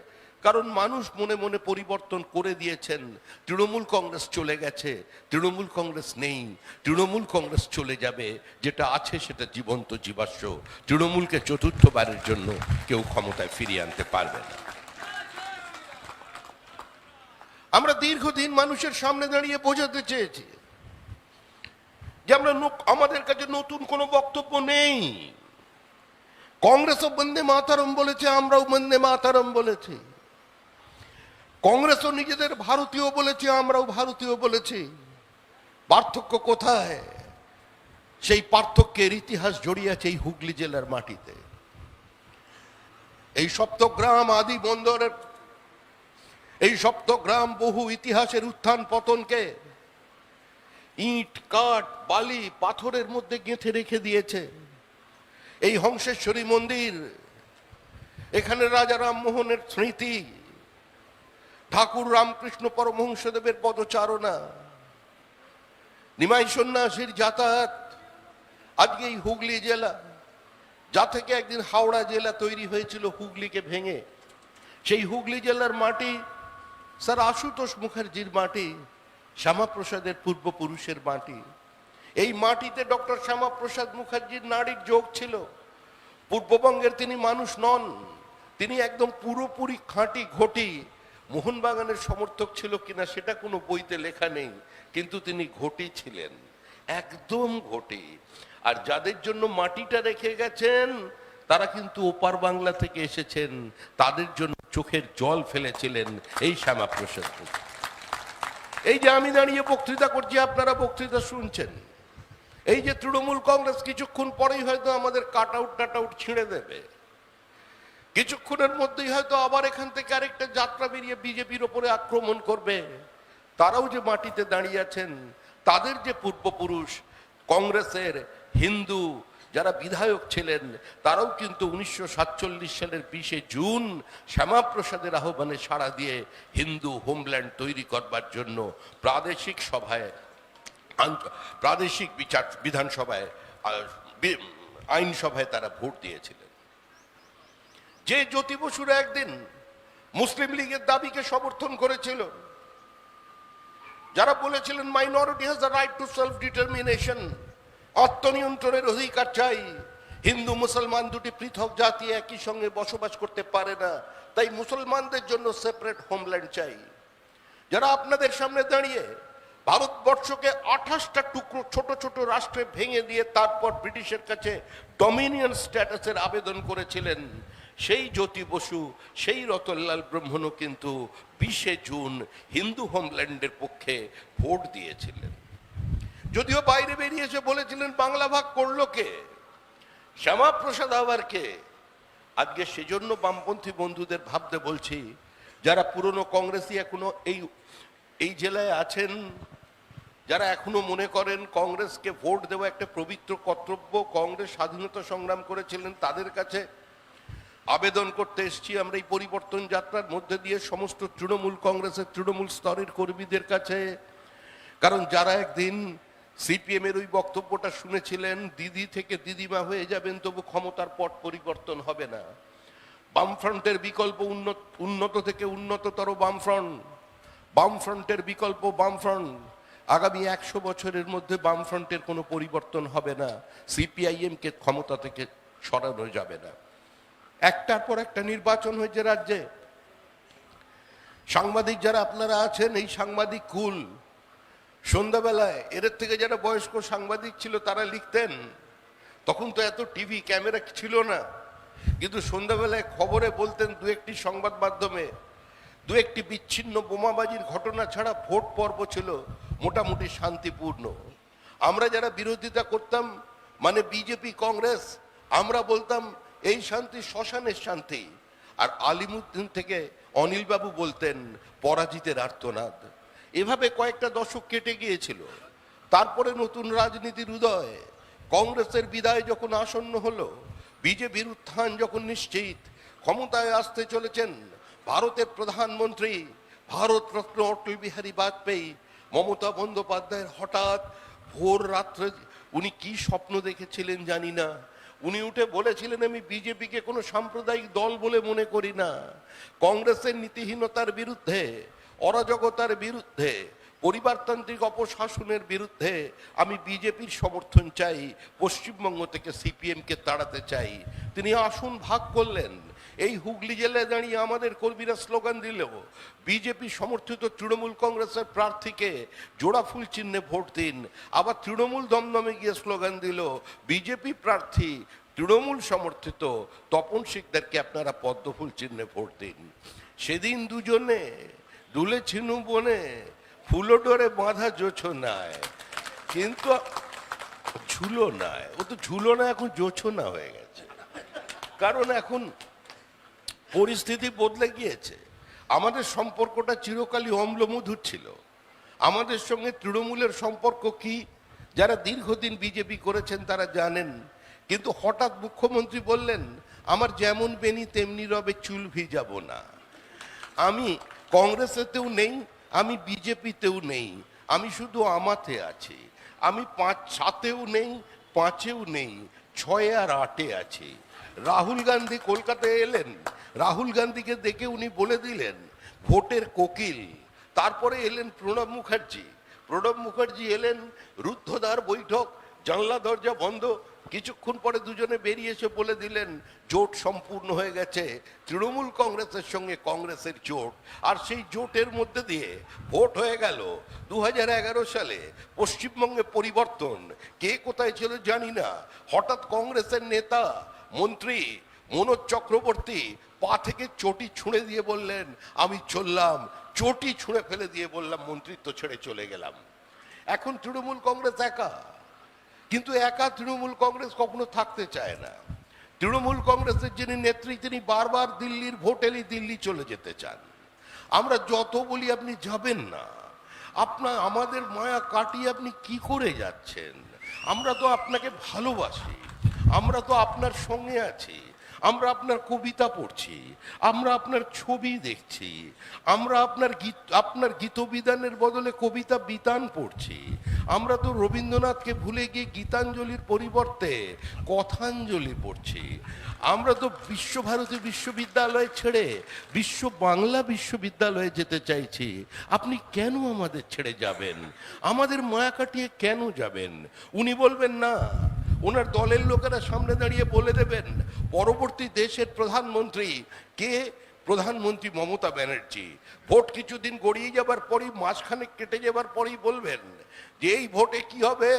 কারণ মানুষ মনে মনে পরিবর্তন করে দিয়েছেন। তৃণমূল কংগ্রেস চলে গেছে, তৃণমূল কংগ্রেস নেই, তৃণমূল কংগ্রেস চলে যাবে, যেটা আছে সেটা জীবন্ত জীবাশ্ম। তৃণমূলকে চতুর্থবারের জন্য কেউ ক্ষমতায় ফিরিয়ে আনতে পারবে না। আমরা দীর্ঘদিন মানুষের সামনে দাঁড়িয়ে বোঝাতে চেয়েছি যে আমাদের কাছে নতুন কোনো বক্তব্য নেই। কংগ্রেসও বন্দে মাতারম বলেছে, আমরাও বন্দে মাতারম বলেছি। কংগ্রেসও নিজেদের ভারতীয় বলেছে, আমরাও ভারতীয় বলেছি। পার্থক্য কোথায়? সেই পার্থক্যের ইতিহাস জড়িয়ে আছে এই হুগলি জেলার মাটিতে। এই সপ্তগ্রাম আদি বন্দরের, এই সপ্তগ্রাম বহু ইতিহাসের উত্থান পতনকে ইট, কাঠ, বালি, পাথরের মধ্যে গেঁথে রেখে দিয়েছে। এই হংসেশ্বরী মন্দির, এখানে রাজা রামমোহনের স্মৃতি, ঠাকুর রামকৃষ্ণ পরমহংসদেবের পদচারণা, নিমাই সন্ন্যাসীর যাতায়াত। আজকে এই হুগলি জেলা, যা থেকে একদিন হাওড়া জেলা তৈরি হয়েছিল হুগলিকে ভেঙে, সেই হুগলি জেলার মাটি স্যার আশুতোষ মুখার্জির মাটি, শ্যামাপ্রসাদের পূর্বপুরুষের মাটি। এই মাটিতে ডক্টর শ্যামাপ্রসাদ মুখার্জির নাড়ির যোগ ছিল। পূর্ববঙ্গের তিনি মানুষ নন, তিনি একদম পুরোপুরি খাঁটি ঘটি। মোহনবাগানের সমর্থক ছিল কিনা সেটা কোনো বইতে লেখা নেই, কিন্তু তিনি ঘটি ছিলেন, একদম ঘটি। আর যাদের জন্য মাটিটা রেখে গেছেন তারা কিন্তু ওপার বাংলা থেকে এসেছেন, তাদের জন্য চোখের জল ফেলেছিলেন এই শ্যামাপ্রসাদ। এই যে আমি দাঁড়িয়ে বক্তৃতা করছি, আপনারা বক্তৃতা শুনছেন, এই যে তৃণমূল কংগ্রেস কিছুক্ষণ পরেই হয়তো আমাদের কাট আউট ছিঁড়ে দেবে, কিছুক্ষণের মধ্যেই হয়তো আবার এখান থেকে আরেকটা যাত্রা বেরিয়ে বিজেপির ওপরে আক্রমণ করবে। তারাও যে মাটিতে দাঁড়িয়ে আছেন, তাদের যে পূর্বপুরুষ কংগ্রেসের হিন্দু যারা বিধায়ক ছিলেন, তারাও কিন্তু 1947 সালের 20 জুন শ্যামাপ্রসাদের আহ্বানে সাড়া দিয়ে হিন্দু হোমল্যান্ড তৈরি করবার জন্য প্রাদেশিক সভায়, প্রাদেশিক বিধানসভায়, আইনসভায় তারা ভোট দিয়েছিলেন। যে জ্যোতি বসুরা একদিন মুসলিম লীগের দাবিকে সমর্থন করেছিল, যারা বলেছিলেন minority has the right to self determination, আত্মনিয়ন্ত্রণের অধিকার চাই, হিন্দু মুসলমান দুটি পৃথক জাতি একই সঙ্গে বসবাস করতে পারে না, তাই মুসলমানদের জন্য সেপারেট হোমল্যান্ড চাই, যারা আপনাদের সামনে দাঁড়িয়ে ভারতবর্ষকে 28টা টুকরো ছোট ছোট রাষ্ট্রে ভেঙে দিয়ে তারপর ব্রিটিশের কাছে ডমিনিয়ন স্ট্যাটাসের আবেদন করেছিলেন, সেই জ্যোতি বসু, সেই রতনলাল ব্রহ্মণও কিন্তু 20 জুন হিন্দু হোমল্যান্ডের পক্ষে ভোট দিয়েছিলেন। যদিও বাইরে বেরিয়ে এসে বলেছিলেন বাংলা ভাগ করলো কে, শ্যামাপ্রসাদ আবার কে। আজকে সেজন্য বামপন্থী বন্ধুদের ভাবতে বলছি, যারা পুরনো কংগ্রেসই এখনো এই জেলায় আছেন, যারা এখনো মনে করেন কংগ্রেসকে ভোট দেওয়া একটা পবিত্র কর্তব্য, কংগ্রেস স্বাধীনতা সংগ্রাম করেছিলেন, তাদের কাছে আবেদন করতে এসেছি আমরা এই পরিবর্তন যাত্রার মধ্যে দিয়ে সমস্ত তৃণমূল কংগ্রেসের তৃণমূল স্তরের কর্মীদের কাছে। কারণ যারা একদিন সিপিএম এর ওই বক্তব্যটা শুনেছিলেন, দিদি থেকে দিদিমা হয়ে যাবেন তবু ক্ষমতার পট পরিবর্তন হবে না। বামফ্রন্টের বিকল্প উন্নত থেকে উন্নততর বামফ্রন্ট, বামফ্রন্টের বিকল্প বামফ্রন্ট। আগামী 100 বছরের মধ্যে বামফ্রন্টের কোনো পরিবর্তন হবে না, সিপিআইএম কে ক্ষমতা থেকে সরানো যাবে না। একটার পর একটা নির্বাচন হয়েছে রাজ্যে। সাংবাদিক যারা আপনারা আছেন, এই সাংবাদিক কুল, সন্ধ্যাবেলায় এদের থেকে যারা বয়স্ক সাংবাদিক ছিল তারা লিখতেন, তখন তো এত টিভি ক্যামেরা ছিল না, কিন্তু সন্ধ্যাবেলায় খবরে বলতেন দু একটি সংবাদ মাধ্যমে দু একটি বিচ্ছিন্ন বোমাবাজির ঘটনা ছাড়া ভোট পর্ব ছিল মোটামুটি শান্তিপূর্ণ। আমরা যারা বিরোধিতা করতাম, মানে বিজেপি কংগ্রেস, আমরা বলতাম এই শান্তি শ্মশানের শান্তি। আর আলিমুদ্দিন থেকে অনিলবাবু বলতেন পরাজিতের আর্তনাদ। এভাবে কয়েকটা দশক কেটে গিয়েছিল। তারপরে নতুন রাজনীতির উদয়, কংগ্রেসের বিদায় যখন আসন্ন হলো, বিজেপির উত্থান যখন নিশ্চিত, ক্ষমতায় আসতে চলেছেন ভারতের প্রধানমন্ত্রী ভারতরত্ন অটল বিহারী বাজপেয়ী, মমতা বন্দ্যোপাধ্যায়ের হঠাৎ ভোর রাত্রে উনি কি স্বপ্ন দেখেছিলেন জানি না, উনি উঠে বলেছিলেন আমি বিজেপিকে কোনো সাম্প্রদায়িক দল বলে মনে করি না, কংগ্রেসের নীতিহীনতার বিরুদ্ধে, অরাজকতার বিরুদ্ধে, পরিবারতান্ত্রিক অপশাসনের বিরুদ্ধে আমি বিজেপির সমর্থন চাই, পশ্চিমবঙ্গ থেকে সিপিএম কে তাড়াতে চাই। তিনি আসন ভাগ করলেন। এই হুগলি জেলায় দাঁড়িয়ে আমাদের কর্মীরা স্লোগান দিল, বিজেপি সমর্থিত তৃণমূল কংগ্রেসের প্রার্থীকে জোড়া ফুল চিহ্নে ভোট দিন। আবার তৃণমূল দমদমে গিয়ে স্লোগান দিল, বিজেপি প্রার্থী তৃণমূল সমর্থিত তপন শিকদারকে আপনারা পদ্মফুল চিহ্নে ভোট দিন। সেদিন দুজনে দুলে ছিনু বনে ফুলো ডোরে বাঁধা জোছনায়, কিন্তু ঝুলো নয়, ও তো ঝুলো না, এখন জোছনা হয়ে গেছে। কারণ এখন পরিস্থিতি বদলে গিয়েছে। আমাদের সম্পর্কটা চিরকালই অম্লমধুর ছিল। আমাদের সঙ্গে তৃণমূলের সম্পর্ক কি, যারা দীর্ঘদিন বিজেপি করেছেন তারা জানেন। কিন্তু হঠাৎ মুখ্যমন্ত্রী বললেন আমার যেমন বেনি তেমনি রবে, চুল ভিজাবো না। আমি কংগ্রেসেতেও নেই, আমি বিজেপিতেও নেই, আমি শুধু আমাতে আছি। আমি 5-7-এও নেই, 5-এও নেই, 6 আর 8-এ আছি। রাহুল গান্ধী কলকাতায় এলেন, রাহুল গান্ধীকে দেখে উনি বলে দিলেন ভোটের কোকিল। তারপরে এলেন প্রণব মুখার্জি, প্রণব মুখার্জি এলেন, রুদ্ধদ্বার বৈঠক, জানলা দরজা বন্ধ। কিছুক্ষণ পরে দুজনে বেরিয়ে এসে বলে দিলেন জোট সম্পূর্ণ হয়ে গেছে, তৃণমূল কংগ্রেসের সঙ্গে কংগ্রেসের জোট। আর সেই জোটের মধ্যে দিয়ে ভোট হয়ে গেল 2011 সালে। পশ্চিমবঙ্গে পরিবর্তন, কে কোথায় ছিল জানি না, হঠাৎ কংগ্রেসের নেতা মন্ত্রী মনোজ চক্রবর্তী পা থেকে চটি ছুঁড়ে দিয়ে বললেন আমি চললাম, চটি ছুঁড়ে ফেলে দিয়ে বললাম মন্ত্রিত্ব ছেড়ে চলে গেলাম। এখন তৃণমূল কংগ্রেস একা, কিন্তু একা তৃণমূল কংগ্রেস কখনো থাকতে চায় না। তৃণমূল কংগ্রেসের যিনি নেত্রী তিনি বারবার দিল্লির ভোট এলেই দিল্লি চলে যেতে চান। আমরা যত বলি আপনি যাবেন না, আপনার আমাদের মায়া কাটিয়ে আপনি কি করে যাচ্ছেন? আমরা তো আপনাকে ভালোবাসি, আমরা তো আপনার সঙ্গে আছি, আমরা আপনার কবিতা পড়ছি, আমরা আপনার ছবি দেখছি, আমরা আপনার গীতবিতানের বদলে কবিতা বিতান পড়ছি। আমরা তো রবীন্দ্রনাথকে ভুলে গিয়ে গীতাঞ্জলির পরিবর্তে কথাঞ্জলি পড়ছি। আমরা তো বিশ্বভারতী বিশ্ববিদ্যালয় ছেড়ে বিশ্ব বাংলা বিশ্ববিদ্যালয়ে যেতে চাইছি। আপনি কেন আমাদের ছেড়ে যাবেন? আমাদের মায়া কাটিয়ে কেন যাবেন? উনি বলবেন না, ওনার দলের লোকেরা সামনে দাঁড়িয়ে বলে দেবেন পরবর্তী দেশের প্রধানমন্ত্রী কে, প্রধানমন্ত্রী মমতা ব্যানার্জি। ভোট কিছুদিন গড়িয়ে যাবার পরই, মাঝখানে কেটে যাবার পরই বলবেন যে এই ভোটে কি হবে,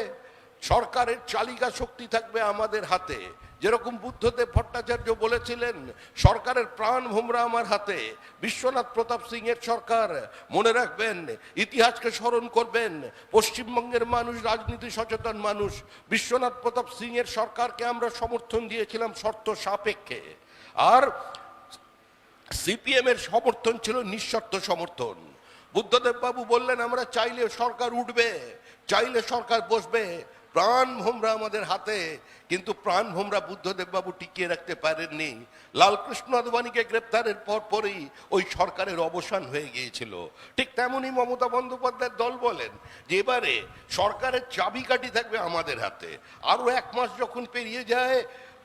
সরকারের চালিকা শক্তি থাকবে আমাদের হাতে। যেরকম বুদ্ধদেব ভট্টাচার্য বলেছিলেন সরকারের প্রাণ ভোমরা আমার হাতে। বিশ্বনাথ প্রতাপ সিং এর সরকার, মনে রাখবেন, ইতিহাসকে স্মরণ করবেন, পশ্চিমবঙ্গের মানুষ রাজনীতি সচেতন মানুষ। বিশ্বনাথ প্রতাপ সিং এর সরকারকে আমরা সমর্থন দিয়েছিলাম শর্ত সাপেক্ষে, আর সিপিএম এর সমর্থন ছিল নিঃশর্ত সমর্থন। বুদ্ধদেব বাবু বললেন আমরা চাইলে সরকার উঠবে, চাইলে সরকার বসবে, প্রাণ ভোমরা আমাদের হাতে, কিন্তু প্রাণ ভোমরা বুদ্ধদেব বাবু টিকিয়ে রাখতে পারেননি। লালকৃষ্ণ আদবানীকে গ্রেপ্তারের পরই ওই সরকারের অবসান হয়ে গিয়েছিল। ঠিক তেমনই মমতা বন্দ্যোপাধ্যায়ের দল বলেন যে এবারে সরকারের চাবিকাঠি থাকবে আমাদের হাতে। আরো 1 মাস যখন পেরিয়ে যায়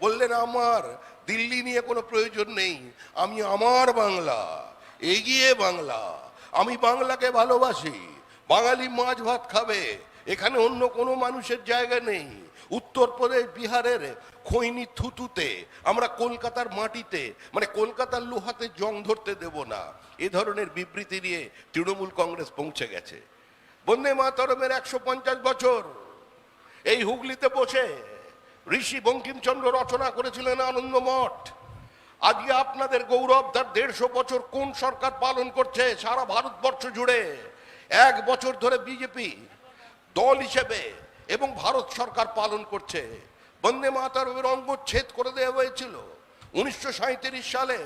বললেন আমার দিল্লি নিয়ে কোনো প্রয়োজন নেই, আমি আমার বাংলা, এগিয়ে বাংলা, আমি বাংলাকে ভালোবাসি, বাঙালি মাছ ভাত খাবে, এখানে অন্য কোনো মানুষের জায়গা নেই। উত্তরপ্রদেশ বিহারের খৈনি থুতুতে আমরা কলকাতার মাটিতে মানে কলকাতার লোহাতে জং ধরতে দেব না, এ ধরনের বিবৃতি নিয়ে তৃণমূল কংগ্রেস পৌঁছে গেছে। বন্দে মাতরমের 150 বছর এই হুগলিতে বসে ঋষি বঙ্কিমচন্দ্র রচনা করেছিলেন আনন্দমঠ। আজকে আপনাদের গৌরব তার 150 বছর কোন সরকার পালন করছে সারা ভারতবর্ষ জুড়ে? 1 বছর ধরে বিজেপি দল হিসেবে এবং ভারত সরকার পালন করছে। বন্দে মাতরমের অঙ্গচ্ছেদ করে দেওয়া হয়েছিল 1937 সালে।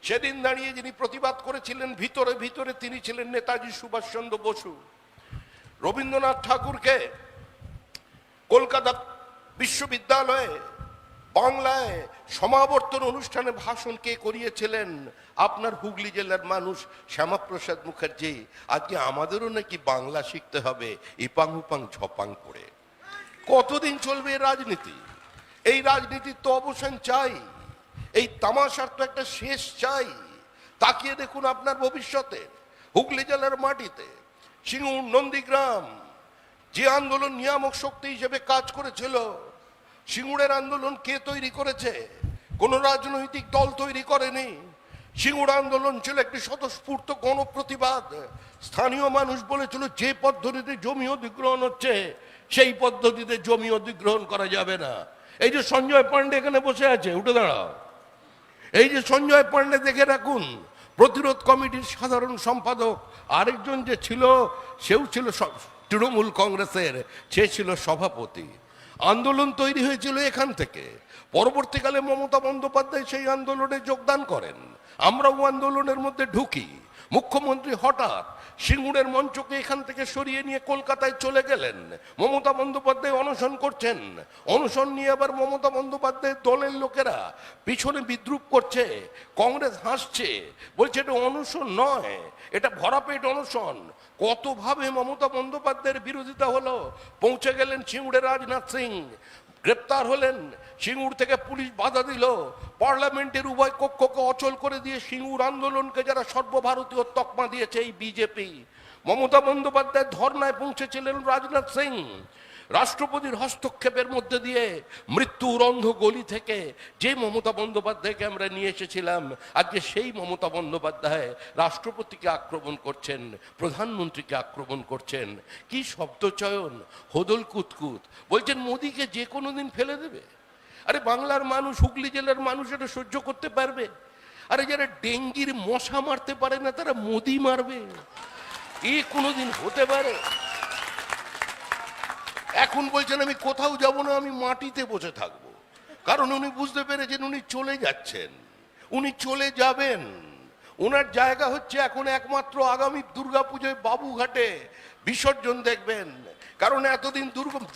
সেদিন দাঁড়িয়ে যিনি প্রতিবাদ করেছিলেন ভিতরে ভিতরে তিনি ছিলেন নেতাজি সুভাষচন্দ্র বসু। রবীন্দ্রনাথ ঠাকুরকে কলকাতা বিশ্ববিদ্যালয়ে বাংলায় সমাবর্তন অনুষ্ঠানে ভাষণ কে করিয়েছিলেন? আপনার হুগলি জেলার মানুষ শ্যামাপ্রসাদ মুখার্জি। আজকে আমাদেরও নাকি বাংলা শিখতে হবে ইপাং উপাং ঝপাং করে। কতদিন চলবে এই রাজনীতি? এই রাজনীতির তো অবসান চাই, এই তামাশার তো একটা শেষ চাই। তাকিয়ে দেখুন আপনার ভবিষ্যতে হুগলি জেলার মাটিতে সিঙ্গুর, নন্দীগ্রাম যে আন্দোলন নিয়ামক শক্তি হিসেবে কাজ করেছিল, সিঙ্গুরের আন্দোলন কে তৈরি করেছে? কোন রাজনৈতিক দল তৈরি করেনি। সিঙ্গুর আন্দোলন ছিল একটি স্বতঃস্ফূর্ত গণপ্রতিবাদ। স্থানীয় মানুষ বলেছিল যে পদ্ধতিতে জমি অধিগ্রহণ হচ্ছে সেই পদ্ধতিতে জমি অধিগ্রহণ করা যাবে না। এই যে সঞ্জয় পান্ডে এখানে বসে আছে, উঠে দাঁড়াও। এই যে সঞ্জয় পান্ডে দেখে রাখুন, প্রতিরোধ কমিটির সাধারণ সম্পাদক। আরেকজন যে ছিল সেও ছিল তৃণমূল কংগ্রেসের, সে ছিল সভাপতি। আন্দোলন তৈরি হয়েছিল এখান থেকে। পরবর্তীকালে মমতা বন্দ্যোপাধ্যায় সেই আন্দোলনে যোগদান করেন, আমরাও আন্দোলনের মধ্যে ঢুকি। মুখ্যমন্ত্রী হঠাৎ সিঙ্গুরের মঞ্চকে এখান থেকে সরিয়ে নিয়ে কলকাতায় চলে গেলেন। মমতা বন্দ্যোপাধ্যায় অনশন করছেন। অনশন নিয়ে আবার মমতা বন্দ্যোপাধ্যায়ের দলের লোকেরা পিছনে বিদ্রুপ করছে। কংগ্রেস হাসছে, বলছে এটা অনশন নয়, এটা ভরাপেট অনশন। কতভাবে মমতা বন্দ্যোপাধ্যায়ের বিরোধিতা হলো। পৌঁছে গেলেন সিঙ্গুরের রাজনাথ সিং, গ্রেপ্তার হলেন। সিঙ্গুর থেকে পুলিশ বাধা দিল। পার্লামেন্টের উভয় কক্ষকে অচল করে দিয়ে সিঙ্গুর আন্দোলনকে যারা সর্বভারতীয় তকমা দিয়েছে এই বিজেপি। মমতা বন্দ্যোপাধ্যায় ধর্নায় পৌঁছেছিলেন রাজনাথ সিং। রাষ্ট্রপতির হস্তক্ষেপের মধ্যে দিয়ে মৃত্যুর অন্ধ গলি থেকে যে মমতা বন্দ্যোপাধ্যায়কে আমরা নিয়ে এসেছিলাম, আজকে সেই মমতা বন্দ্যোপাধ্যায় রাষ্ট্রপতিকে আক্রমণ করছেন, প্রধানমন্ত্রীকে আক্রমণ করছেন। কি শব্দচয়ন, হোদল কুতকুত। বলছেন মোদিকে যে কোনো দিন ফেলে দেবে। আরে বাংলার মানুষ, হুগলি জেলার মানুষ এটা সহ্য করতে পারবে? আরে যারা ডেঙ্গির মশা মারতে পারে না তারা মোদি মারবে? এ কোনোদিন হতে পারে? এখন বলছেন আমি কোথাও যাব না, আমি মাটিতে বসে থাকবো। কারণ উনি বুঝতে পেরেছেন উনি চলে যাচ্ছেন, উনি চলে যাবেন। ওনার জায়গা হচ্ছে এখন একমাত্র আগামী দুর্গাপুজোয় বাবুঘাটে বিসর্জন দেখবেন। কারণ এতদিন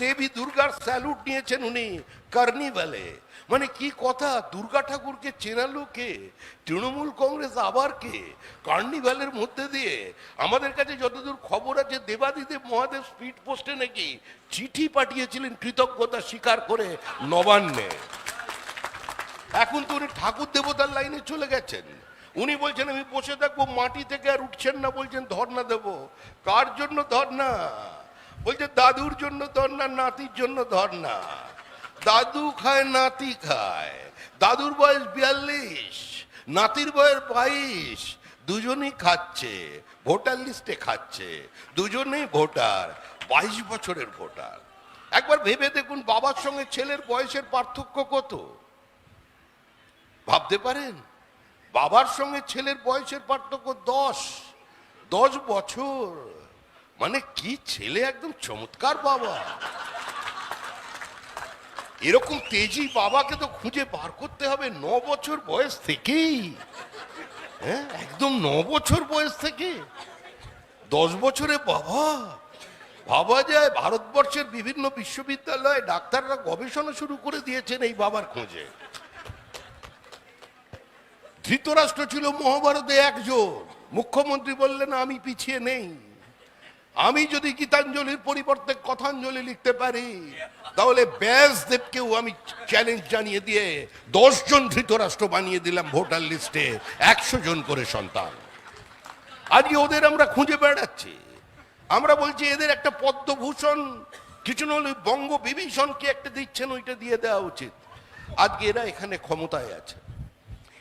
দেবী দুর্গার স্যালুট নিয়েছেন উনি কার্নিভালে। মানে কি কথা, দুর্গা ঠাকুরকে চেনালো কে? তৃণমূল কংগ্রেস আবার কে? কার্নিভালের মধ্যে দিয়ে আমাদের কাছে যতদূর খবর আছে দেবাদিদেব মহাদেব স্পিড পোস্টে নাকি চিঠি পাঠিয়েছিলেন কৃতজ্ঞতা স্বীকার করে নবান্নে। এখন তো উনি ঠাকুর দেবতার লাইনে চলে গেছেন। উনি বলছেন আমি বসে থাকবো, মাটি থেকে আর উঠছেন না, বলছেন ধর্ণা দেব। কার জন্য ধর্ণা? বলছে দাদুর জন্য ধর্ণা, নাতির জন্য ধর্ণা। দাদু খায় নাতি খায়, দাদুর বয়স 42, নাতির বয়স 22, দুজনেই খাচ্ছে, ভোটার লিস্টে খাচ্ছে, দুজনেই ভোটার, 22 বছরের ভোটার। একবার ভেবে দেখুন বাবার সঙ্গে ছেলের বয়সের পার্থক্য কত, ভাবতে পারেন? বাবার সঙ্গে ছেলের বয়সের পার্থক্য 10 বছর। মানে কি ছেলে, একদম চমৎকার বাবা। এরকম তেজি বাবাকে তো খুঁজে বার করতে হবে 9 বছর বয়স থেকেই। হ্যাঁ, একদম 9 বছর বয়স থেকে 10 বছরে বাবা, ভাবা যায় ভারতবর্ষের বিভিন্ন বিশ্ববিদ্যালয়ে ডাক্তাররা গবেষণা শুরু করে দিয়েছেন এই বাবার খোঁজে। ধৃতরাষ্ট্র ছিল মহাভারতে একজন, মুখ্যমন্ত্রী বললেন আমি পিছিয়ে নেই, আমি যদি গীতাঞ্জলির পরিবর্তে কথাঞ্জলি লিখতে পারি তাহলে ব্যাসদেবকেও আমি চ্যালেঞ্জ জানিয়ে দিয়ে 10 জন ধৃতরাষ্ট্র বানিয়ে দিলাম ভোটার লিস্টে, 100 জন করে সন্তান। আজকে ওদের আমরা খুঁজে বেড়াচ্ছি, আমরা বলছি এদের একটা পদ্মভূষণ, কিছু না হলে বঙ্গ বিভীষণ কি একটা দিচ্ছেন, ওইটা দিয়ে দেওয়া উচিত। আজকে এরা এখানে ক্ষমতায় আছে।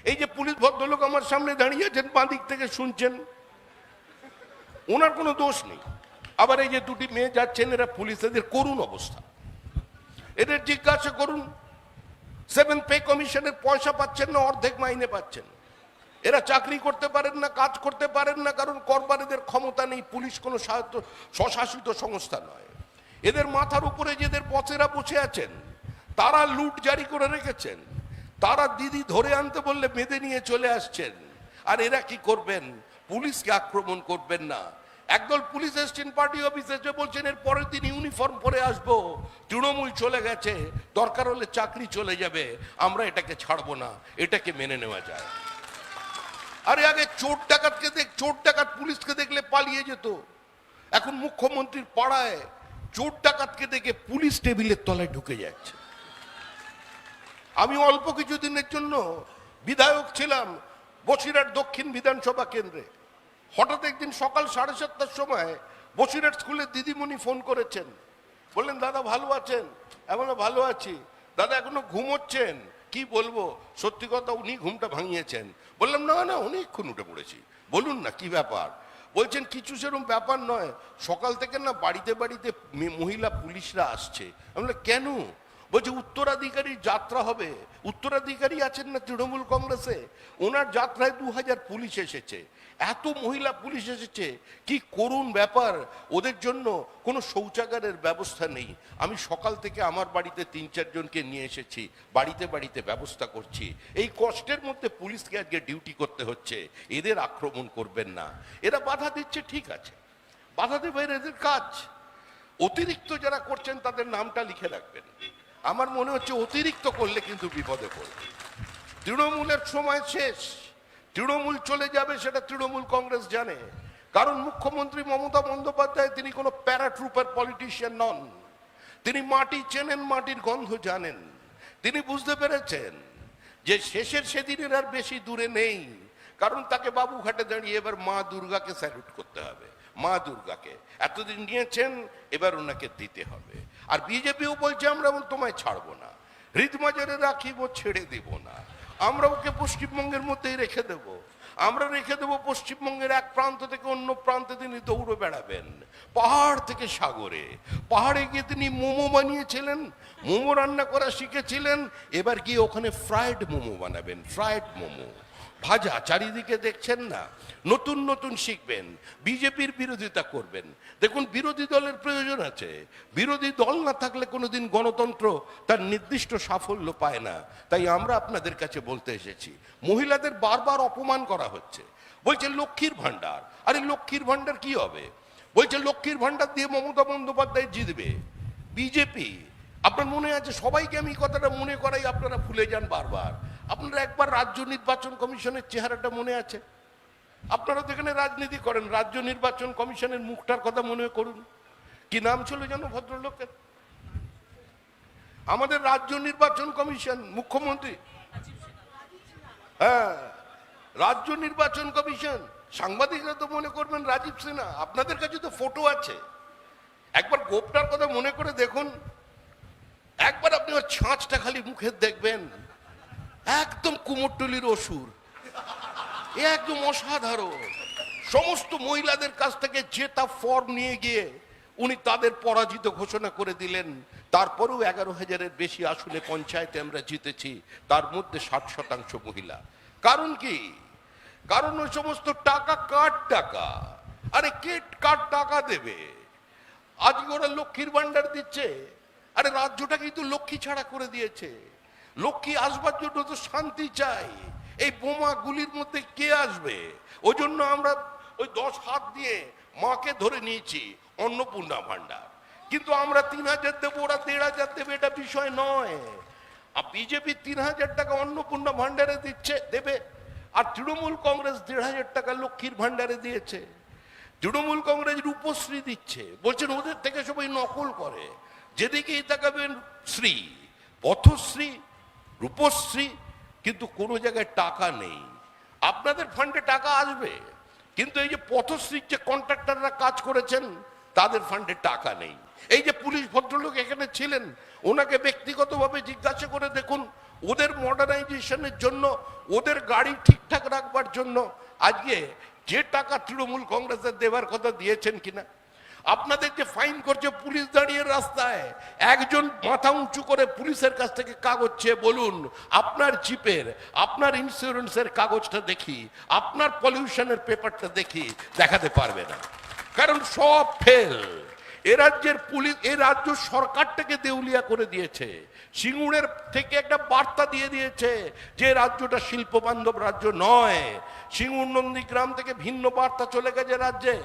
এই যে পুলিশ ভদ্রলোক আমার সামনে দাঁড়িয়ে আছেন, বাঁ দিক থেকে শুনছেন, ওনার কোনো দোষ নেই। আবার এই যে দুটি মেয়ে যাচ্ছেন, এরা পুলিশ, এদের করুণ অবস্থা, এদের জিজ্ঞাসা করুন 7 পে কমিশনের পয়সা পাচ্ছেন না, অর্ধেক মাইনে পাচ্ছেন। এরা চাকরি করতে পারেন না, কাজ করতে পারেন না, কারণ করবার এদের ক্ষমতা নেই। পুলিশ কোনো স্বশাসিত সংস্থা নয়। এদের মাথার উপরে যেদের বসেরা বসে আছেন তারা লুট জারি করে রেখেছেন, তারা দিদি ধরে আনতে বললে বেঁধে নিয়ে চলে আসছেন। আর এরা কি করবেন? পুলিশকে আক্রমণ করবেন না। একদল পুলিশ এসছেন পার্টি অফিসে, যে বলছেন এর পরের দিন ইউনিফর্ম পরে আসবো, তৃণমূল চলে গেছে, দরকার হলে চাকরি চলে যাবে, আমরা এটাকে ছাড়বো না, এটাকে মেনে নেওয়া যায়। আরে আগে চোর ডাকাত পুলিশকে দেখলে পালিয়ে যেত, এখন মুখ্যমন্ত্রীর পাড়ায় চোর ডাকাতকে দেখে পুলিশ টেবিলের তলায় ঢুকে যাচ্ছে। আমি অল্প কিছুদিনের জন্য বিধায়ক ছিলাম বসিরহাট দক্ষিণ বিধানসভা কেন্দ্রে। হঠাৎ একদিন সকাল 7:30টার সময় বসিরহাট স্কুলের দিদিমণি ফোন করেছেন, বললেন দাদা ভালো আছেন? এমন ভালো আছি। দাদা এখনো ঘুমোচ্ছেন? কি বলবো, সত্যি কথা উনি ঘুমটা ভাঙিয়েছেন। বললাম না না অনেকক্ষণ উঠে পড়েছি, বলুন না কি ব্যাপার। বলছেন কিছু সেরকম ব্যাপার নয়, সকাল থেকে না বাড়িতে বাড়িতে মহিলা পুলিশরা আসছে। আমি বললাম কেন? বলছে উত্তরাধিকারী যাত্রা হবে, উত্তরাধিকারী আছেন না তৃণমূল কংগ্রেসে, ওনার যাত্রায় 2000 পুলিশ এসেছে, এত মহিলা পুলিশ এসেছে, কি করুণ ব্যাপার। ওদের জন্য কোনো শৌচাগারের ব্যবস্থা নেই। আমি সকাল থেকে আমার বাড়িতে 3-4 জনকে নিয়ে এসেছি, বাড়িতে বাড়িতে ব্যবস্থা করছি। এই কষ্টের মধ্যে পুলিশকে আজকে ডিউটি করতে হচ্ছে। এদের আক্রমণ করবেন না, এরা বাধা দিচ্ছে ঠিক আছে, বাধা দেবে, এদের কাজ। অতিরিক্ত যারা করছেন তাদের নামটা লিখে রাখবেন। আমার মনে হচ্ছে অতিরিক্ত করলে কিন্তু বিপদে পড়বে। তৃণমূলের সময় শেষ, তৃণমূল চলে যাবে সেটা তৃণমূল কংগ্রেস জানে, কারণ মুখ্যমন্ত্রী মমতা বন্দ্যোপাধ্যায় তিনি কোনো প্যারাট্রুপার পলিটিশিয়ান নন। তিনি মাটি চেনেন, মাটির গন্ধ জানেন। তিনি বুঝতে পেরেছেন যে শেষের সেদিনের আর বেশি দূরে নেই, কারণ তাকে বাবুঘাটে দাঁড়িয়ে এবার মা দুর্গাকে স্যালুট করতে হবে। মা দুর্গাকে এতদিন নিয়েছেন, এবার ওনাকে দিতে হবে। আর বিজেপিও বলছে আমরা তোমায় ছাড়বো না, হৃদমাজারে রাখিব, ছেড়ে দিব না, আমরা ওকে পশ্চিমবঙ্গের মধ্যেই রেখে দেব। আমরা রেখে দেবো পশ্চিমবঙ্গের এক প্রান্ত থেকে অন্য প্রান্তে তিনি দৌড়ে বেড়াবেন, পাহাড় থেকে সাগরে। পাহাড়ে গিয়ে তিনি মোমো বানিয়েছিলেন, মোমো রান্না করা শিখেছিলেন, এবার গিয়ে ওখানে ফ্রাইড মোমো বানাবেন, ফ্রাইড মোমো ভাজা। চারিদিকে দেখছেন না, নতুন নতুন শিখবেন, বিজেপির বিরোধিতা করবেন। দেখুন বিরোধী দলের প্রয়োজন আছে, বিরোধী দল না থাকলে কোনোদিন গণতন্ত্র তার নির্দিষ্ট সাফল্য পায় না। তাই আমরা আপনাদের কাছে বলতে এসেছি, মহিলাদের বারবার অপমান করা হচ্ছে, বলছে লক্ষ্মীর ভান্ডার। আরে লক্ষ্মীর ভান্ডার কি হবে? বলছে লক্ষ্মীর ভান্ডার দিয়ে মমতা বন্দ্যোপাধ্যায় জিতবে বিজেপি। আপনার মনে আছে, সবাইকে আমি কথাটা মনে করাই, আপনারা ভুলে যান বারবার। আপনারা একবার রাজ্য নির্বাচন কমিশনের চেহারাটা মনে আছে? আপনারা তো এখানে রাজনীতি করেন, রাজ্য নির্বাচন কমিশনের মুখটার কথা মনে করুন। কি নাম ছিল যেন ভদ্রলোকের? আমাদের রাজ্য নির্বাচন কমিশন, মুখ্যমন্ত্রী, হ্যাঁ রাজ্য নির্বাচন কমিশন। সাংবাদিকরা তো মনে করবেন রাজীব সিনহা, আপনাদের কাছে তো ফটো আছে, একবার গোপটার কথা মনে করে দেখুন। একবার আপনি ওর ছাঁচটা খালি মুখে দেখবেন, একদম কুমোরটুলির অসুর, একদম অসাধারণ। সমস্ত মহিলাদের কাছ থেকে জেতা ফর্ম নিয়ে গিয়ে উনি তাদের পরাজিত ঘোষণা করে দিলেন। তারপরেও 11,000-এর বেশি আসলে পঞ্চায়েতে আমরা জিতেছি, তার মধ্যে 60% মহিলা। কারণ কি? কারণ ওই সমস্ত টাকা কার টাকা? আরে কে কার টাকা দেবে? আজকে ওরা লক্ষ্মীর ভান্ডার দিচ্ছে, আরে রাজ্যটা কিন্তু লক্ষ্মী ছাড়া করে দিয়েছে। লক্ষ্মী আসবার জন্য তো শান্তি চাই, এই বোমা গুলির মধ্যে কে আসবে? ওই জন্য আমরা ওই 10 হাত দিয়ে মাকে ধরে নিয়েছি অন্নপূর্ণা ভান্ডার, কিন্তু আমরা 3,000 দেবো, ওরা 1,500 দেবে, এটা বিষয় নয়। বিজেপি 3,000 টাকা অন্নপূর্ণা ভান্ডারে দেবে, আর তৃণমূল কংগ্রেস 1,500 টাকা লক্ষ্মীর ভান্ডারে দিয়েছে। তৃণমূল কংগ্রেস রূপশ্রী দিচ্ছে, বলছেন ওদের থেকে সবাই নকল করে। যেদিকেই তাকাবেন শ্রী, পথশ্রী, রূপশ্রী, কিন্তু কোনো জায়গায় টাকা নেই। আপনাদের ফান্ডে টাকা আসবে, কিন্তু এই যে পথশ্রীর যে কন্ট্রাক্টররা কাজ করেছেন তাদের ফান্ডে টাকা নেই। এই যে পুলিশ ভদ্রলোক এখানে ছিলেন, ওনাকে ব্যক্তিগতভাবে জিজ্ঞাসা করে দেখুন, ওদের মডার্নাইজেশনের জন্য, ওদের গাড়ি ঠিকঠাক রাখবার জন্য আজকে যে টাকা তৃণমূল কংগ্রেসের দেবার কথা দিয়েছেন কিনা। আপনাদের যে ফাইন করছে পুলিশ দাঁড়িয়ে রাস্তায়, একজন মাথা উঁচু করে পুলিশের কাছ থেকে কাগজ চেয়ে বলুন, আপনার জিপের, আপনার ইন্স্যুরেন্সের কাগজটা দেখি, আপনার পলিউশনের পেপারটা দেখি, দেখাতে পারবে না, কারণ সব ফেল। এ রাজ্যের পুলিশ, এ রাজ্য সরকারটাকে দেউলিয়া করে দিয়েছে। সিঙ্গুরের থেকে একটা বার্তা দিয়ে দিয়েছে যে রাজ্যটা শিল্প বান্ধব রাজ্য নয়। সিঙ্গুর নন্দীগ্রাম থেকে ভিন্ন বার্তা চলে গেছে রাজ্যে।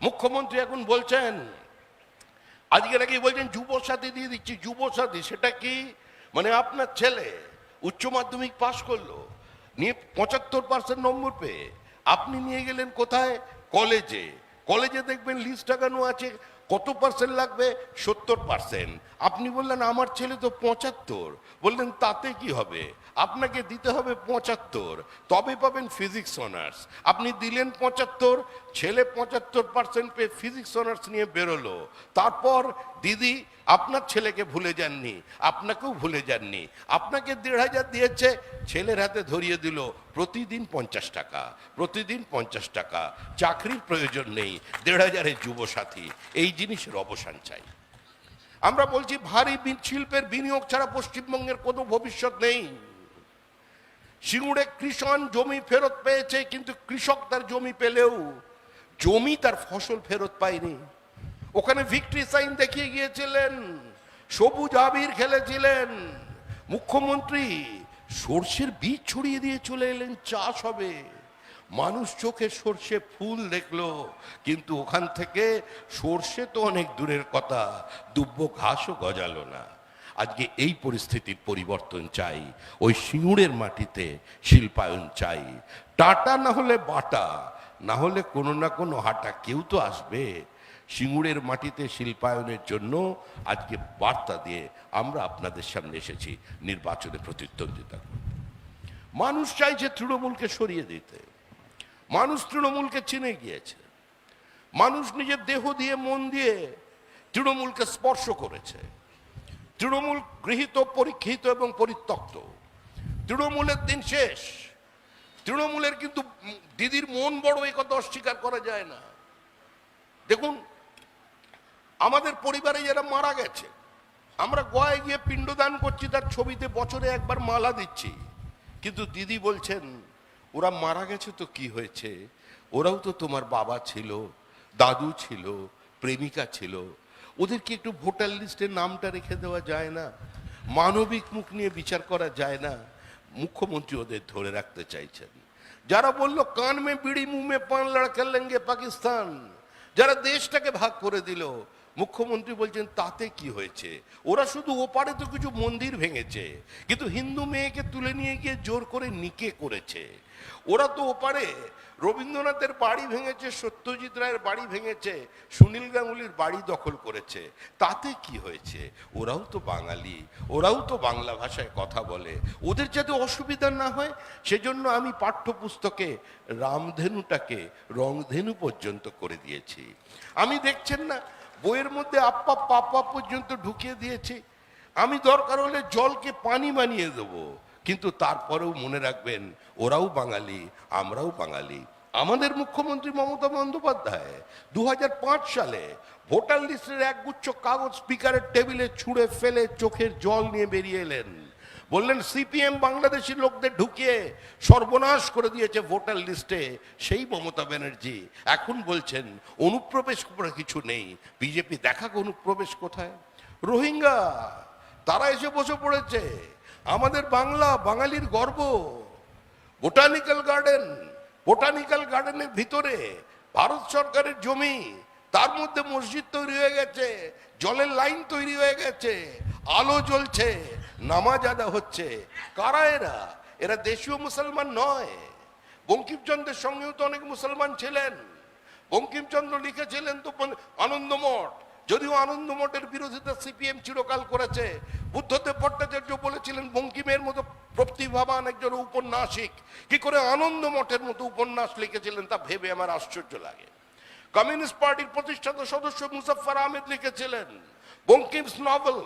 মুখ্যমন্ত্রী এখন বলছেন, আজকে নাকি বলছেন যুবসাথী দিয়ে দিচ্ছি। যুবসাথী সেটা কি? মানে আপনার ছেলে উচ্চ মাধ্যমিক পাশ করলো, নিয়ে 75% নম্বর পেয়ে আপনি নিয়ে গেলেন কোথায়? কলেজে। কলেজে দেখবেন লিস্ট লাগানো আছে, কত পার্সেন্ট লাগবে? 70%। আপনি বললেন আমার ছেলে তো 75, বললেন তাতে কি হবে, আপনাকে দিতে হবে 75, তবে পাবেন ফিজিক্স অনার্স। আপনি দিলেন 75, ছেলে 75% পেয়ে ফিজিক্স অনার্স নিয়ে বেরোলো। তারপর দিদি আপনার ছেলেকে ভুলে যাননি, আপনাকেও ভুলে যাননি, আপনাকে 1,500 দিয়েছে, ছেলের হাতে ধরিয়ে দিল প্রতিদিন 50 টাকা, প্রতিদিন 50 টাকা। চাকরির প্রয়োজন নেই, 1,500-এ যুবসাথী। এই জিনিসের অবসান চাই। আমরা বলছি ভারী শিল্পের বিনিয়োগ ছাড়া পশ্চিমবঙ্গের কোনো ভবিষ্যৎ নেই। সিঙ্গুরে কৃষক জমি ফেরত পেয়েছে, কিন্তু কৃষক তার জমি পেলেও জমি তার ফসল ফেরত পায়নি। ওখানে ভিক্টরি সাইন দেখিয়ে গিয়েছিলেন, সবুজ আবির খেলেছিলেন। মুখ্যমন্ত্রী সর্ষের বীজ ছড়িয়ে দিয়ে চলে এলেন, চাষ হবে। মানুষ চোখে সর্ষে ফুল দেখলো, কিন্তু ওখান থেকে সর্ষে তো অনেক দূরের কথা, দুব্ব ঘাসও গজালো না। আজকে এই পরিস্থিতির পরিবর্তন চাই। ওই সিঙ্গুরের মাটিতে শিল্পায়ন চাই। টাটা না হলে বাটা, না হলে কোনো না কোনো হাটা, কেউ তো আসবে। সিঙ্গুরের মাটিতে শিল্পায়নের জন্য আজকে বার্তা দিয়ে আমরা আপনাদের সামনে এসেছি নির্বাচনে প্রতিদ্বন্দ্বিতা করতে। মানুষ চাইছে তৃণমূলকে সরিয়ে দিতে। মানুষ তৃণমূলকে চিনে গিয়েছে। মানুষ নিজের দেহ দিয়ে, মন দিয়ে তৃণমূলকে স্পর্শ করেছে। তৃণমূল গৃহীত, পরীক্ষিত এবং পরিত্যক্ত। তৃণমূলের দিন শেষ। তৃণমূলের কিন্তু দিদির মন বড়, এই কথা অস্বীকার করা যায় না। দেখুন, আমাদের পরিবারে যারা মারা গেছে, আমরা গোয়ায় গিয়ে পিণ্ডদান করছি, তার ছবিতে বছরে একবার মালা দিচ্ছি, কিন্তু দিদি বলছেন ওরা মারা গেছে তো কি হয়েছে, ওরাও তো তোমার বাবা ছিল, দাদু ছিল, প্রেমিকা ছিল, ওদেরকে একটু ভোটার লিস্টে নামটা রেখে দেওয়া যায় না? মানবিক মুখ নিয়ে বিচার করা যায় না? মুখ্যমন্ত্রী ওদের ধরে রাখতে চাইছেন। যারা বলল কান মে বিড়ি মুহ মে পান লড়কা লেঙ্গে পাকিস্তান, যারা দেশটাকে ভাগ করে দিল, মুখ্যমন্ত্রী বলছেন তাতে কি হয়েছে? ওরা শুধু ওপারে তো কিছু মন্দির ভেঙেছে, কিন্তু হিন্দু মেয়েকে তুলে নিয়ে গিয়ে জোর করে নিকে করেছে। ওরা তো ওপারে রবীন্দ্রনাথের বাড়ি ভেঙেছে, সত্যজিৎ রায়ের বাড়ি ভেঙেছে, সুনীল গাঙ্গুলির বাড়ি দখল করেছে, তাতে কি হয়েছে? ওরাও তো বাঙালি, ওরাও তো বাংলা ভাষায় কথা বলে, ওদের যাতে অসুবিধা না হয় সেজন্য আমি পাঠ্যপুস্তকে রামধেনুটাকে রংধেনু পর্যন্ত করে দিয়েছি। আমি দেখছেন না, বইয়ের মধ্যে আপ্পা পাপা পর্যন্ত ঢুকিয়ে দিয়েছি। আমি দরকার হলে জলকে পানি বানিয়ে দেবো, কিন্তু তারপরেও মনে রাখবেন ওরাও বাঙালি, আমরাও বাঙালি। আমাদের মুখ্যমন্ত্রী মমতা বন্দ্যোপাধ্যায় 2005 সালে ভোটার লিস্টের একগুচ্ছ কাগজ স্পিকারের টেবিলে ছুঁড়ে ফেলে চোখের জল নিয়ে বেরিয়ে এলেন। বললেন সিপিএম বাংলাদেশি লোকদের ঢুকিয়ে সর্বনাশ করে দিয়েছে ভোটার লিস্টে। সেই মমতা ব্যানার্জি এখন বলছেন অনুপ্রবেশ করে কিছু নেই। বিজেপি দেখা অনুপ্রবেশ কোথায়? রোহিঙ্গা, তারা এসে বসে পড়েছে। আমাদের বাংলা, বাঙালির গর্ব। বোটানিক্যাল গার্ডেনের ভিতরে ভারত সরকারের জমি, তার মধ্যে মসজিদ তৈরি হয়ে গেছে, জলের লাইন তৈরি হয়ে গেছে, আলো জ্বলছে, নামাজ আদা হচ্ছে। কারা এরা? এরা দেশীয় মুসলমান নয়। বঙ্কিমচন্দ্রের সঙ্গেও তো অনেক মুসলমান ছিলেন। বঙ্কিমচন্দ্র লিখেছিলেন তো আনন্দমঠ, যদিও আনন্দমঠের বিরোধিতা সিপিএম চিরকাল করেছে। বুদ্ধদেব ভট্টাচার্য বলেছিলেন বঙ্কিমের মতো প্রতিভাবান একজন উপন্যাসিক কি করে আনন্দমঠের মতো উপন্যাস লিখেছিলেন তা ভেবে আমার আশ্চর্য লাগে। কমিউনিস্ট পার্টির প্রতিষ্ঠাতা সদস্য মুজাফফর আহমেদ লিখেছিলেন Bankim's novel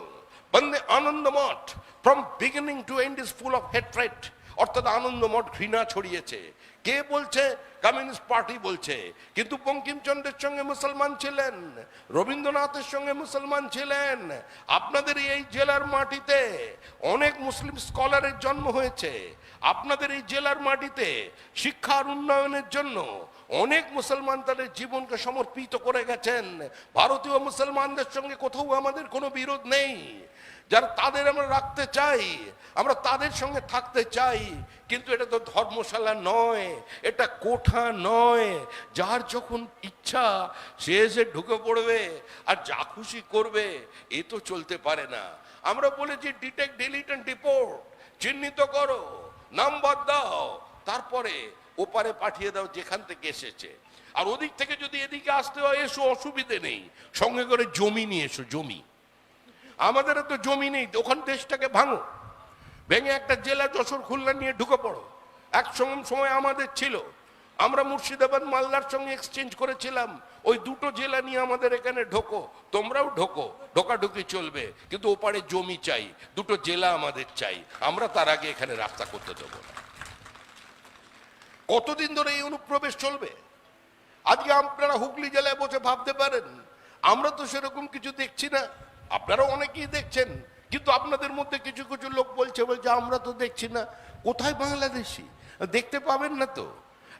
Bande Anandamath from beginning to end is full of hatred, অর্থাৎ আনন্দমঠ ঘৃণা ছড়িয়েছে। কে বলছে? কমিউনিস্ট পার্টি বলছে। কিন্তু বঙ্কিমচন্দ্রের সঙ্গে মুসলমান ছিলেন, রবীন্দ্রনাথের সঙ্গে মুসলমান ছিলেন। আপনাদের এই জেলার মাটিতে অনেক মুসলিম স্কলারের জন্ম হয়েছে। আপনাদের এই জেলার মাটিতে শিক্ষার উন্নয়নের জন্য অনেক মুসলমান তাদের জীবনকে সমর্পিত করে গেছেন। ভারতীয় মুসলমানদের সঙ্গে কোথাও আমাদের কোনো বিরোধ নেই। যারা তাদের আমরা রাখতে চাই, আমরা তাদের সঙ্গে থাকতে চাই। কিন্তু এটা তো ধর্মশালা নয়, এটা কোঠা নয়। যার যখন ইচ্ছা সে এসে ঢুকে পড়বে আর যা খুশি করবে, এ তো চলতে পারে না। আমরা বলেছি ডিটেক্ট, ডিলিট এন্ড ডিপোর্ট, চিহ্নিত করো, নাম্বার দাও, তারপরে ওপারে পাঠিয়ে দাও যেখান থেকে এসেছে। আর ওদিক থেকে যদি এদিকে আসতে হয় এসো, অসুবিধে নেই, সঙ্গে করে জমি নিয়ে এসো। জমি আমাদের তো জমি নেই, ওখান দেশটাকে ভাঙো, ভেঙে একটা জেলা যশোর খুলনা নিয়ে ঢুকে পড়ো। এক সময় আমাদের ছিল, আমরা মুর্শিদাবাদ মালদার সঙ্গে এক্সচেঞ্জ করেছিলাম, ওই দুটো জেলা নিয়ে আমাদের এখানে ঢোকো, তোমরাও ঢোকো, ঢোকাঢুকি চলবে, কিন্তু ওপারে জমি চাই, দুটো জেলা আমাদের চাই, আমরা তার আগে এখানে রাস্তা করতে দেবো না। কতদিন ধরে এই অনুপ্রবেশ চলবে? আজকে আপনারা হুগলি জেলায় বসে ভাবতে পারেন আমরা তো সেরকম কিছু দেখছি না, আপনারা অনেকেই দেখছেন, কিন্তু আপনাদের মধ্যে কিছু কিছু লোক বলছে আমরা তো দেখছি না। কোথায় বাংলাদেশি? দেখতে পাবেন না তো।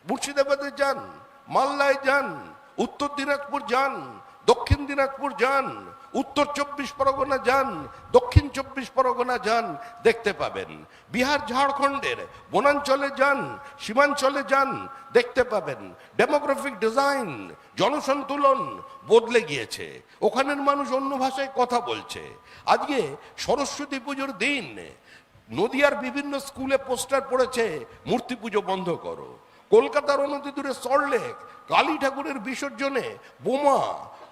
মুর্শিদাবাদে যান, মালদায় যান, উত্তর দিনাজপুর যান, দক্ষিণ দিনাজপুর যান, উত্তর 24 পরগনা যান, দক্ষিণ 24 পরগনা যান, দেখতে পাবেন। বিহার ঝাড়খণ্ডের বনাঞ্চলে যান, সীমাঞ্চলে যান, দেখতে পাবেন। ডেমোগ্রাফিক ডিজাইন, জনসন্তুলন বদলে গিয়েছে, ওখানের মানুষ অন্য ভাষায় কথা বলছে। আজকে সরস্বতী পুজোর দিন নদিয়ার বিভিন্ন স্কুলে পোস্টার পড়েছে মূর্তি পুজো বন্ধ করো। কলকাতার অনতি দূরে সল্টলেক কালী ঠাকুরের বিসর্জনে বোমা,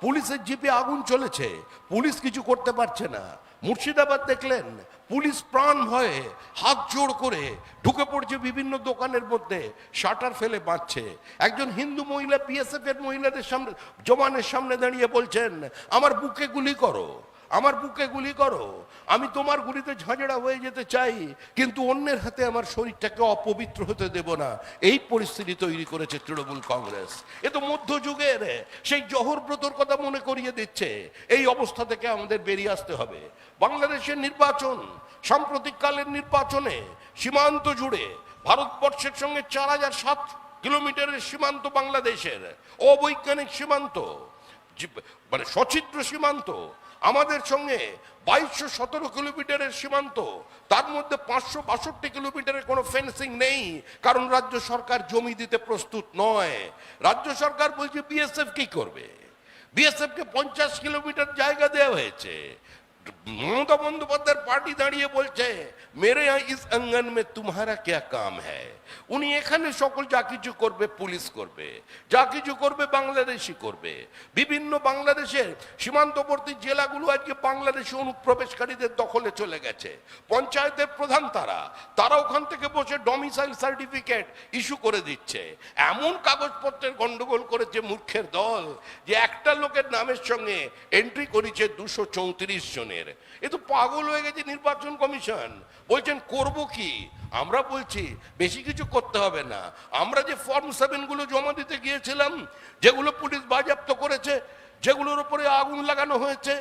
পুলিশের জিপে আগুন চলেছে, পুলিশ কিছু করতে পারছে না। মুর্শিদাবাদ দেখলেন পুলিশ প্রাণ ভয়ে হাত জোড় করে ঢুকে পড়ছে বিভিন্ন দোকানের মধ্যে, শাটার ফেলে বাঁচছে। একজন হিন্দু মহিলা বিএসএফ এর মহিলাদের সামনে, জওয়ানের সামনে দাঁড়িয়ে বলছেন আমার বুকে গুলি করো, আমার বুকে গুলি করো, আমি তোমার গুলিতে ঝাঁঝরা হয়ে যেতে চাই, কিন্তু অন্যের হাতে আমার শরীরটাকে অপবিত্র হতে দেব না। এই পরিস্থিতি তৈরি করেছে তৃণমূল কংগ্রেস। এ তো মধ্যযুগের সেই জহরব্রতর কথা মনে করিয়ে দিচ্ছে। এই অবস্থা থেকে আমাদের বেরিয়ে আসতে হবে। বাংলাদেশের নির্বাচন, সাম্প্রতিককালের নির্বাচনে সীমান্ত জুড়ে ভারতবর্ষের সঙ্গে 4007 কিলোমিটারের সীমান্ত বাংলাদেশের, অবৈজ্ঞানিক সীমান্ত, মানে সচিত্র সীমান্ত। আমাদের সঙ্গে 2217 কিলোমিটারের সীমান্ত, তার মধ্যে 562 কিলোমিটারের কোনো ফেন্সিং নেই, কারণ রাজ্য সরকার জমি দিতে প্রস্তুত নয়। রাজ্য সরকার বলছে বিএসএফ কি করবে? বিএসএফ কে 50 কিলোমিটার জায়গা দেওয়া হয়েছে। মমতা বন্দ্যোপাধ্যায়ের পার্টি দাঁড়িয়ে বলছে মেরে ইস অঙ্গন মে তুমহারা ক্যা কাম হ্যায়। উনি এখানে সকল যা কিছু করবে পুলিশ করবে, যা কিছু করবে বাংলাদেশি করবে। বিভিন্ন বাংলাদেশের সীমান্তবর্তী জেলাগুলো আজকে বাংলাদেশি অনুপ্রবেশকারীদের দখলে চলে গেছে। পঞ্চায়েতের প্রধান তারা ওখান থেকে বসে ডমিসাইল সার্টিফিকেট ইস্যু করে দিচ্ছে। এমন কাগজপত্রের গন্ডগোল করেছে মূর্খের দল যে একটা লোকের নামের সঙ্গে এন্ট্রি করেছে 234 জনের। এ তো পাগল হয়ে গেছে নির্বাচন কমিশন। বলছেন করব কি? আমরা বলছি বেশি কিছু করতে হবে না। আমরা যে ফর্ম 7 গুলো জমা দিতে গিয়েছিলাম, যেগুলো পুলিশ বাজেয়াপ্ত করেছে, যেগুলোর উপরে আগুন লাগানো হয়েছে,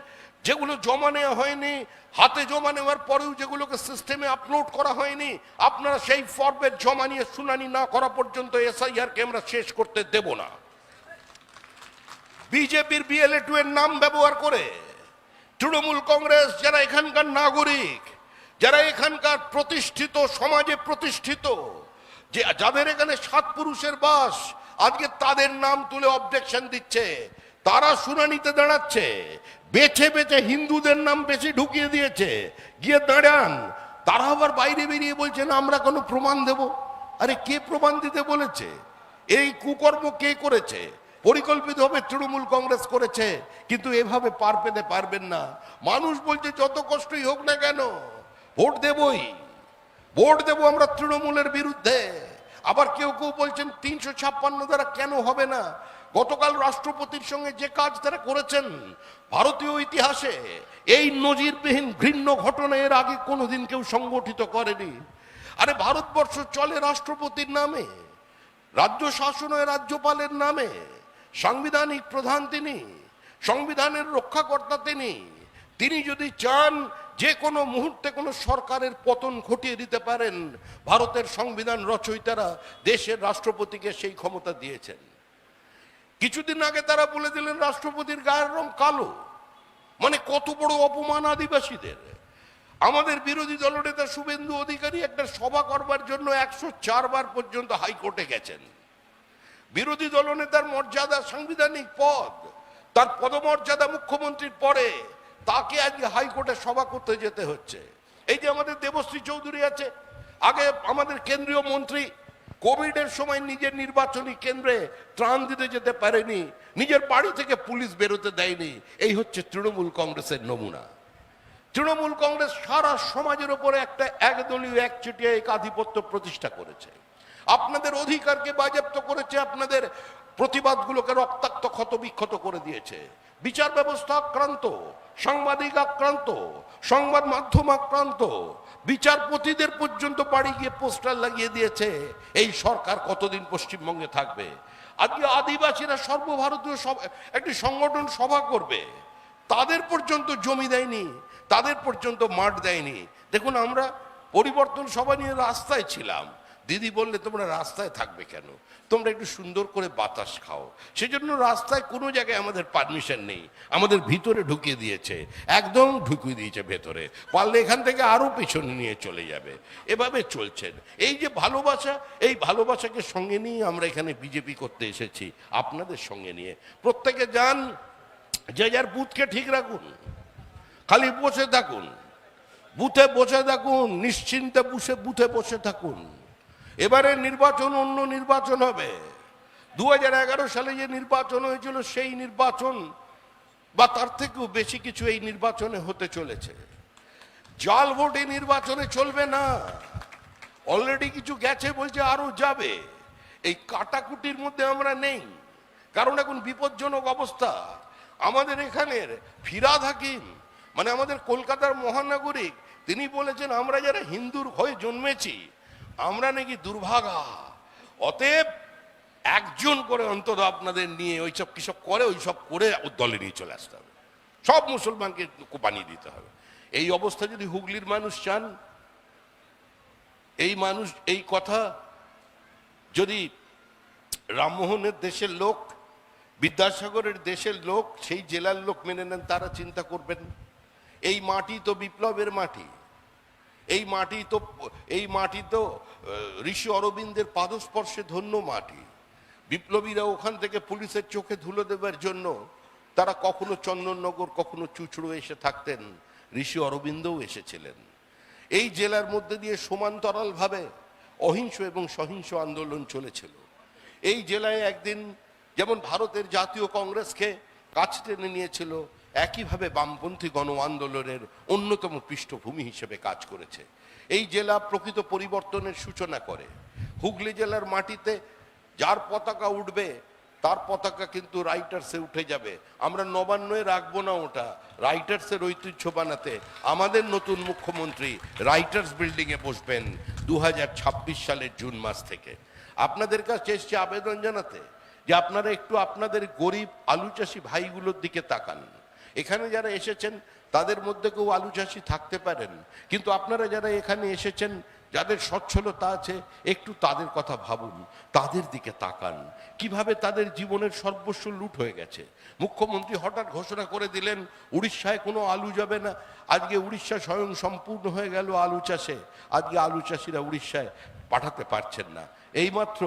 যেগুলো জমা নেওয়া হয়নি, হাতে জমা নেওয়ার পরেও যেগুলোকে সিস্টেমে আপলোড করা হয়নি, আপনারা সেই ফর্মের জমা নিয়ে শুনানি না করা পর্যন্ত এসআইআর কে আমরা শেষ করতে দেব না। বিজেপির BLA-2 এর নাম ব্যবহার করে তৃণমূল কংগ্রেস, যারা এখানকার নাগরিক, যারা এখানকার প্রতিষ্ঠিত, সমাজে প্রতিষ্ঠিত, যে যাদের এখানে 7 পুরুষের বাস, আজকে তাদের নাম তুলে অবজেকশন দিচ্ছে, তারা শুনানিতে দাঁড়াচ্ছে, বেছে বেছে হিন্দুদের নাম বেশি ঢুকিয়ে দিয়েছে, গিয়ে দাঁড়ান। তারা আবার বাইরে বেরিয়ে বলছেন আমরা কোনো প্রমাণ দেব। আরে কে প্রমাণ দিতে বলেছে? এই কুকর্ম কে করেছে? পরিকল্পিতভাবে তৃণমূল কংগ্রেস করেছে, কিন্তু এভাবে পার পেতে পারবেন না। মানুষ বলছে যত কষ্টই হোক না কেন ভোট দেবই, ভোট দেবো আমরা তৃণমূলের বিরুদ্ধে। আবার কেউ কেউ বলছেন 356 দ্বারা কেন হবে না? গতকাল রাষ্ট্রপতির সঙ্গে যে কাজ তারা করেছেন, ভারতীয় ইতিহাসে এই নজিরবিহীন ঘৃণ্য ঘটনা এর আগে কোনোদিন কেউ সংগঠিত করেনি। আরে ভারতবর্ষ চলে রাষ্ট্রপতির নামে, রাজ্য শাসন হয় রাজ্যপালের নামে, সাংবিধানিক প্রধান তিনি, সংবিধানের রক্ষাকর্তা তিনি। তিনি যদি চান যে কোনো মুহূর্তে কোনো সরকারের পতন ঘটিয়ে দিতে পারেন, ভারতের সংবিধান রচয়িতারা দেশের রাষ্ট্রপতিকে সেই ক্ষমতা দিয়েছেন। কিছুদিন আগে তারা বলে দিলেন রাষ্ট্রপতির গায়ের রং কালো। মানে কত বড় অপমান আদিবাসীদের। আমাদের বিরোধী দলনেতা শুভেন্দু অধিকারী একটা সভা করবার জন্য 104 বার পর্যন্ত হাইকোর্টে গেছেন। বিরোধী দলনেতার মর্যাদা সাংবিধানিক পদ, তার পদমর্যাদা মুখ্যমন্ত্রীর পরে, তাকে আজকে হাইকোর্টে সভা করতে যেতে হচ্ছে। এই যে আমাদের দেবশ্রী চৌধুরী আছে, আগে আমাদের কেন্দ্রীয় মন্ত্রী, কোভিডের সময় নিজের নির্বাচনী কেন্দ্রে ত্রাণ দিতে যেতে পারেনি, নিজের বাড়ি থেকে পুলিশ বেরোতে দেয়নি। এই হচ্ছে তৃণমূল কংগ্রেসের নমুনা। তৃণমূল কংগ্রেস সারা সমাজের উপরে একটা একদলীয় একচেটিয়া একাধিপত্য প্রতিষ্ঠা করেছে, আপনাদের অধিকারকে বাজেয়াপ্ত করেছে, আপনাদের প্রতিবাদগুলোকে রক্তাক্ত ক্ষত বিক্ষত করে দিয়েছে। বিচার ব্যবস্থা আক্রান্ত, সাংবাদিক আক্রান্ত, সংবাদ মাধ্যম আক্রান্ত, বিচারপতিদের পর্যন্ত বাড়ি গিয়ে পোস্টার লাগিয়ে দিয়েছে। এই সরকার কতদিন পশ্চিমবঙ্গে থাকবে? আজকে আদিবাসীরা সর্বভারতীয় একটি সংগঠন সভা করবে, তাদের পর্যন্ত জমি দেয়নি, তাদের পর্যন্ত মাঠ দেয়নি। দেখুন, আমরা পরিবর্তন সভা নিয়ে রাস্তায় ছিলাম। দিদি বললে তোমরা রাস্তায় থাকবে কেন, তোমরা একটু সুন্দর করে বাতাস খাও। সেজন্য রাস্তায় কোনো জায়গায় আমাদের পারমিশন নেই, আমাদের ভিতরে ঢুকিয়ে দিয়েছে, একদম ঢুকিয়ে দিয়েছে ভেতরে। পারলে এখান থেকে আরো পেছনে নিয়ে চলে যাবে। এভাবে চলছেন। এই যে ভালোবাসা, এই ভালোবাসাকে সঙ্গে নিয়ে আমরা এখানে বিজেপি করতে এসেছি, আপনাদের সঙ্গে নিয়ে। প্রত্যেকে যান, যে যার বুথকে ঠিক রাখুন, খালি বসে থাকুন, বুথে বসে থাকুন, নিশ্চিন্তে বুথে বসে থাকুন। এবারে নির্বাচন অন্য নির্বাচন হবে। 2011 সালে যে নির্বাচন হয়েছিল সেই নির্বাচন বা তার থেকেও বেশি কিছু এই নির্বাচনে হতে চলেছে। জাল ভোট এই নির্বাচনে চলবে না। অলরেডি কিছু গেছে, বলছে আরো যাবে। এই কাটাকুটির মধ্যে আমরা নেই, কারণ এখন বিপজ্জনক অবস্থা। আমাদের এখানের ফিরাদ হাকিম, মানে আমাদের কলকাতার মহানাগরিক, তিনি বলেছেন আমরা যারা হিন্দুর হয়ে জন্মেছি আমরা নাকি দুর্ভাগা। অতএব একজন করে অন্তত আপনাদের নিয়ে ওইসব কিসব করে, ওইসব করে দলে নিয়ে চলে আসতে হবে, সব মুসলমানকে বানিয়ে দিতে হবে। এই অবস্থা যদি হুগলির মানুষ চান, এই মানুষ এই কথা যদি রামমোহনের দেশের লোক, বিদ্যাসাগরের দেশের লোক, সেই জেলার লোক মেনে নেন, তারা চিন্তা করবেন। এই মাটি তো বিপ্লবের মাটি, এই মাটি তো ঋষি অরবিন্দের পাদস্পর্শে ধন্য মাটি। বিপ্লবীরা ওখান থেকে পুলিশের চোখে ধুলো দেবার জন্য তারা কখনো চন্দননগর, কখনো চুচড়ো এসে থাকতেন। ঋষি অরবিন্দও এসেছিলেন। এই জেলার মধ্যে দিয়ে সমান্তরালভাবে অহিংস এবং সহিংস আন্দোলন চলেছিল। এই জেলায় একদিন যেমন ভারতের জাতীয় কংগ্রেসকে কাছ টেনে নিয়েছিল, একইভাবে বামপন্থী গণ আন্দোলনের অন্যতম পৃষ্ঠভূমি হিসেবে কাজ করেছে। এই জেলা প্রকৃত পরিবর্তনের সূচনা করে। হুগলি জেলার মাটিতে যার পতাকা উঠবে তার পতাকা কিন্তু রাইটার্সে উঠে যাবে। আমরা নবান্নয়ে রাখবো না ওটা, রাইটার্সের ঐতিহ্য বানাতে আমাদের নতুন মুখ্যমন্ত্রী রাইটার্স বিল্ডিংয়ে বসবেন 2026 সালের জুন মাস থেকে। আপনাদের কাছে এসছে আবেদন জানাতে যে আপনারা একটু আপনাদের গরিব আলু চাষি ভাইগুলোর দিকে তাকান। এখানে যারা এসেছেন তাদের মধ্যে কেউ আলু চাষি থাকতে পারেন, কিন্তু আপনারা যারা এখানে এসেছেন, যাদের সচ্ছলতা আছে, একটু তাদের কথা ভাবুন, তাদের দিকে তাকান। কিভাবে তাদের জীবনের সর্বস্ব লুট হয়ে গেছে। মুখ্যমন্ত্রী হঠাৎ ঘোষণা করে দিলেন উড়িষ্যায় কোনো আলু যাবে না। আজকে উড়িষ্যা স্বয়ং সম্পূর্ণ হয়ে গেল আলু চাষে। আজকে আলু চাষিরা উড়িষ্যায় পাঠাতে পারছেন না। এইমাত্র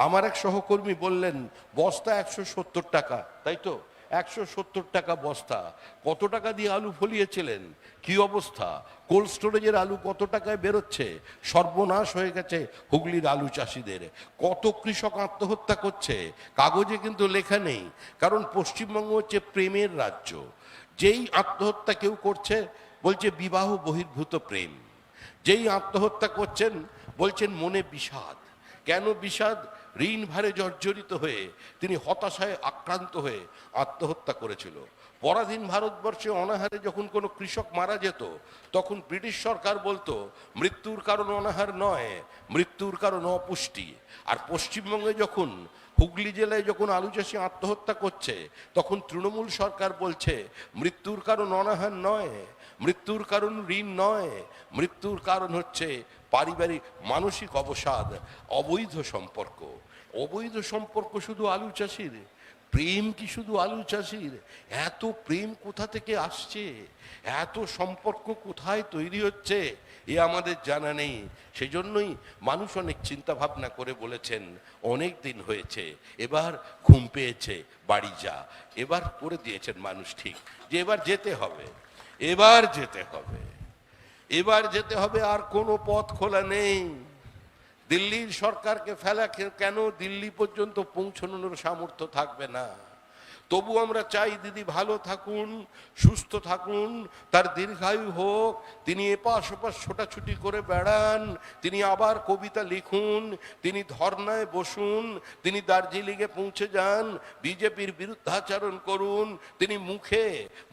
আমার এক সহকর্মী বললেন বস্তা 170 টাকা, তাই তো? 170 টাকা বস্তা। কত টাকা দিয়ে আলু ফলিয়েছিলেন? কি অবস্থা? কোল্ড স্টোরেজের আলু কত টাকায় বেরোচ্ছে? সর্বনাশ হয়ে গেছে হুগলির আলু চাষিদের। কত কৃষক আত্মহত্যা করছে, কাগজে কিন্তু লেখা নেই। কারণ পশ্চিমবঙ্গ হচ্ছে প্রেমের রাজ্য। যেই আত্মহত্যা কেউ করছে বলছে বিবাহ বহির্ভূত প্রেম, যেই আত্মহত্যা করছেন বলছেন মনে বিষাদ। কেন বিষাদ? ঋণ ভারে জর্জরিত হয়ে তিনি হতাশায় আক্রান্ত হয়ে আত্মহত্যা করেছিল। পরাধীন ভারতবর্ষে অনাহারে যখন কোনো কৃষক মারা যেত তখন ব্রিটিশ সরকার বলতো মৃত্যুর কারণ অনাহার নয়, মৃত্যুর কারণ অপুষ্টি। আর পশ্চিমবঙ্গে যখন হুগলি জেলায় যখন আলু চাষি আত্মহত্যা করছে তখন তৃণমূল সরকার বলছে মৃত্যুর কারণ অনাহার নয়, মৃত্যুর কারণ ঋণ নয়, মৃত্যুর কারণ হচ্ছে পারিবারিক মানসিক অবসাদ, অবৈধ সম্পর্ক। অবৈধ সম্পর্ক শুধু আলু চাষির? প্রেম কি শুধু আলু চাষির? এত প্রেম কোথা থেকে আসছে? এত সম্পর্ক কোথায় তৈরি হচ্ছে এ আমাদের জানা নেই। সেই জন্যই মানুষ অনেক চিন্তা ভাবনা করে বলেছেন অনেক দিন হয়েছে, এবার ঘুম পেয়েছে, বাড়ি যা। এবার করে দিয়েছেন মানুষ ঠিক যে এবার যেতে হবে, এবার যেতে হবে, এবার যেতে হবে। আর কোনো পথ খোলা নেই। দিল্লির সরকারকে ফেলা কেন? দিল্লি পর্যন্ত পৌঁছানোর সামর্থ্য থাকবে না। তবু আমরা চাই দিদি ভালো থাকুন, সুস্থ থাকুন, তার দীর্ঘায়ু হোক, তিনি এপাশ ওপাশ ছোটাছুটি করে বেড়ান, তিনি আবার কবিতা লিখুন, তিনি ধর্নায় বসুন, তিনি দার্জিলিংয়ে পৌঁছে যান, বিজেপির বিরুদ্ধাচরণ করুন, তিনি মুখে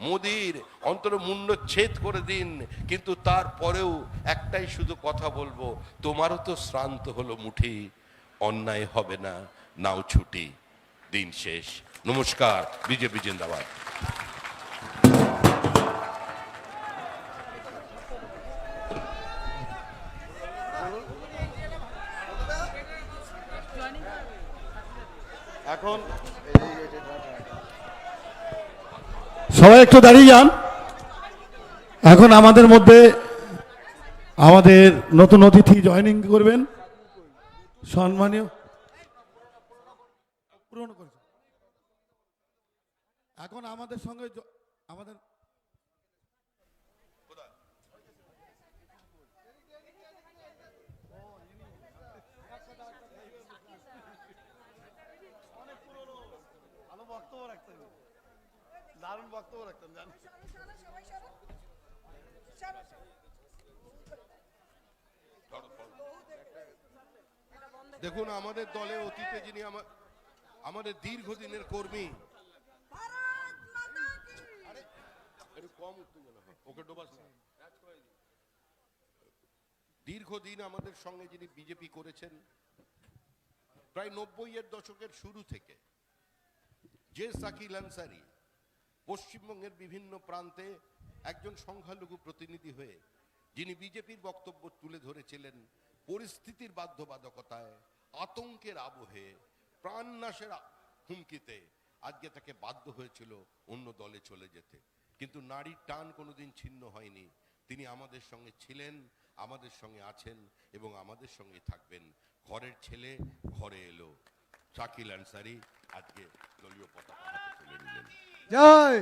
মোদির অন্তর মুণ্ডচ্ছেদ করে দিন, কিন্তু তারপরেও একটাই শুধু কথা বলবো, তোমারও তো শ্রান্ত হলো মুঠি, অন্যায় হবে না, নাও ছুটি, দিন শেষ। নমস্কার, বিজেপি জিন্দাবাদ। এখন সবাই একটু দাঁড়িয়ে যান। এখন আমাদের মধ্যে আমাদের নতুন অতিথি জয়েনিং করবেন, সম্মানীয় পূরণ করেছে। এখন আমাদের সঙ্গে আমাদের ভালো বক্তব্য রাখতেন, দারুণ বক্তব্য রাখতেন, জানেন। দেখুন আমাদের দলে অতীতে যিনি আমাদের দীর্ঘদিনের কর্মী, দীর্ঘদিন আমাদের সঙ্গে যিনি বিজেপি করেছেন, প্রায় 90-এর দশকের শুরু থেকে, যে শাকিল আনসারী পশ্চিমবঙ্গের বিভিন্ন প্রান্তে একজন সংখ্যালঘু প্রতিনিধি হয়ে যিনি বিজেপির বক্তব্য তুলে ধরেছিলেন, পরিস্থিতির বাধ্যবাধকতায়, আতঙ্কের আবহে, প্রাণনাশের হুমকিতে আজকে তাকে বাধ্য হয়েছিল অন্য দলে চলে যেতে। কিন্তু নারীর টান কোনোদিন ছিন্ন হয়নি। তিনি আমাদের সঙ্গে ছিলেন, আমাদের সঙ্গে আছেন এবং আমাদের সঙ্গে থাকবেন। ঘরের ছেলে ঘরে এলো। শাকিল আনসারী আজকে দলীয় পতাকা হাতে তুলে নিলেন। জয়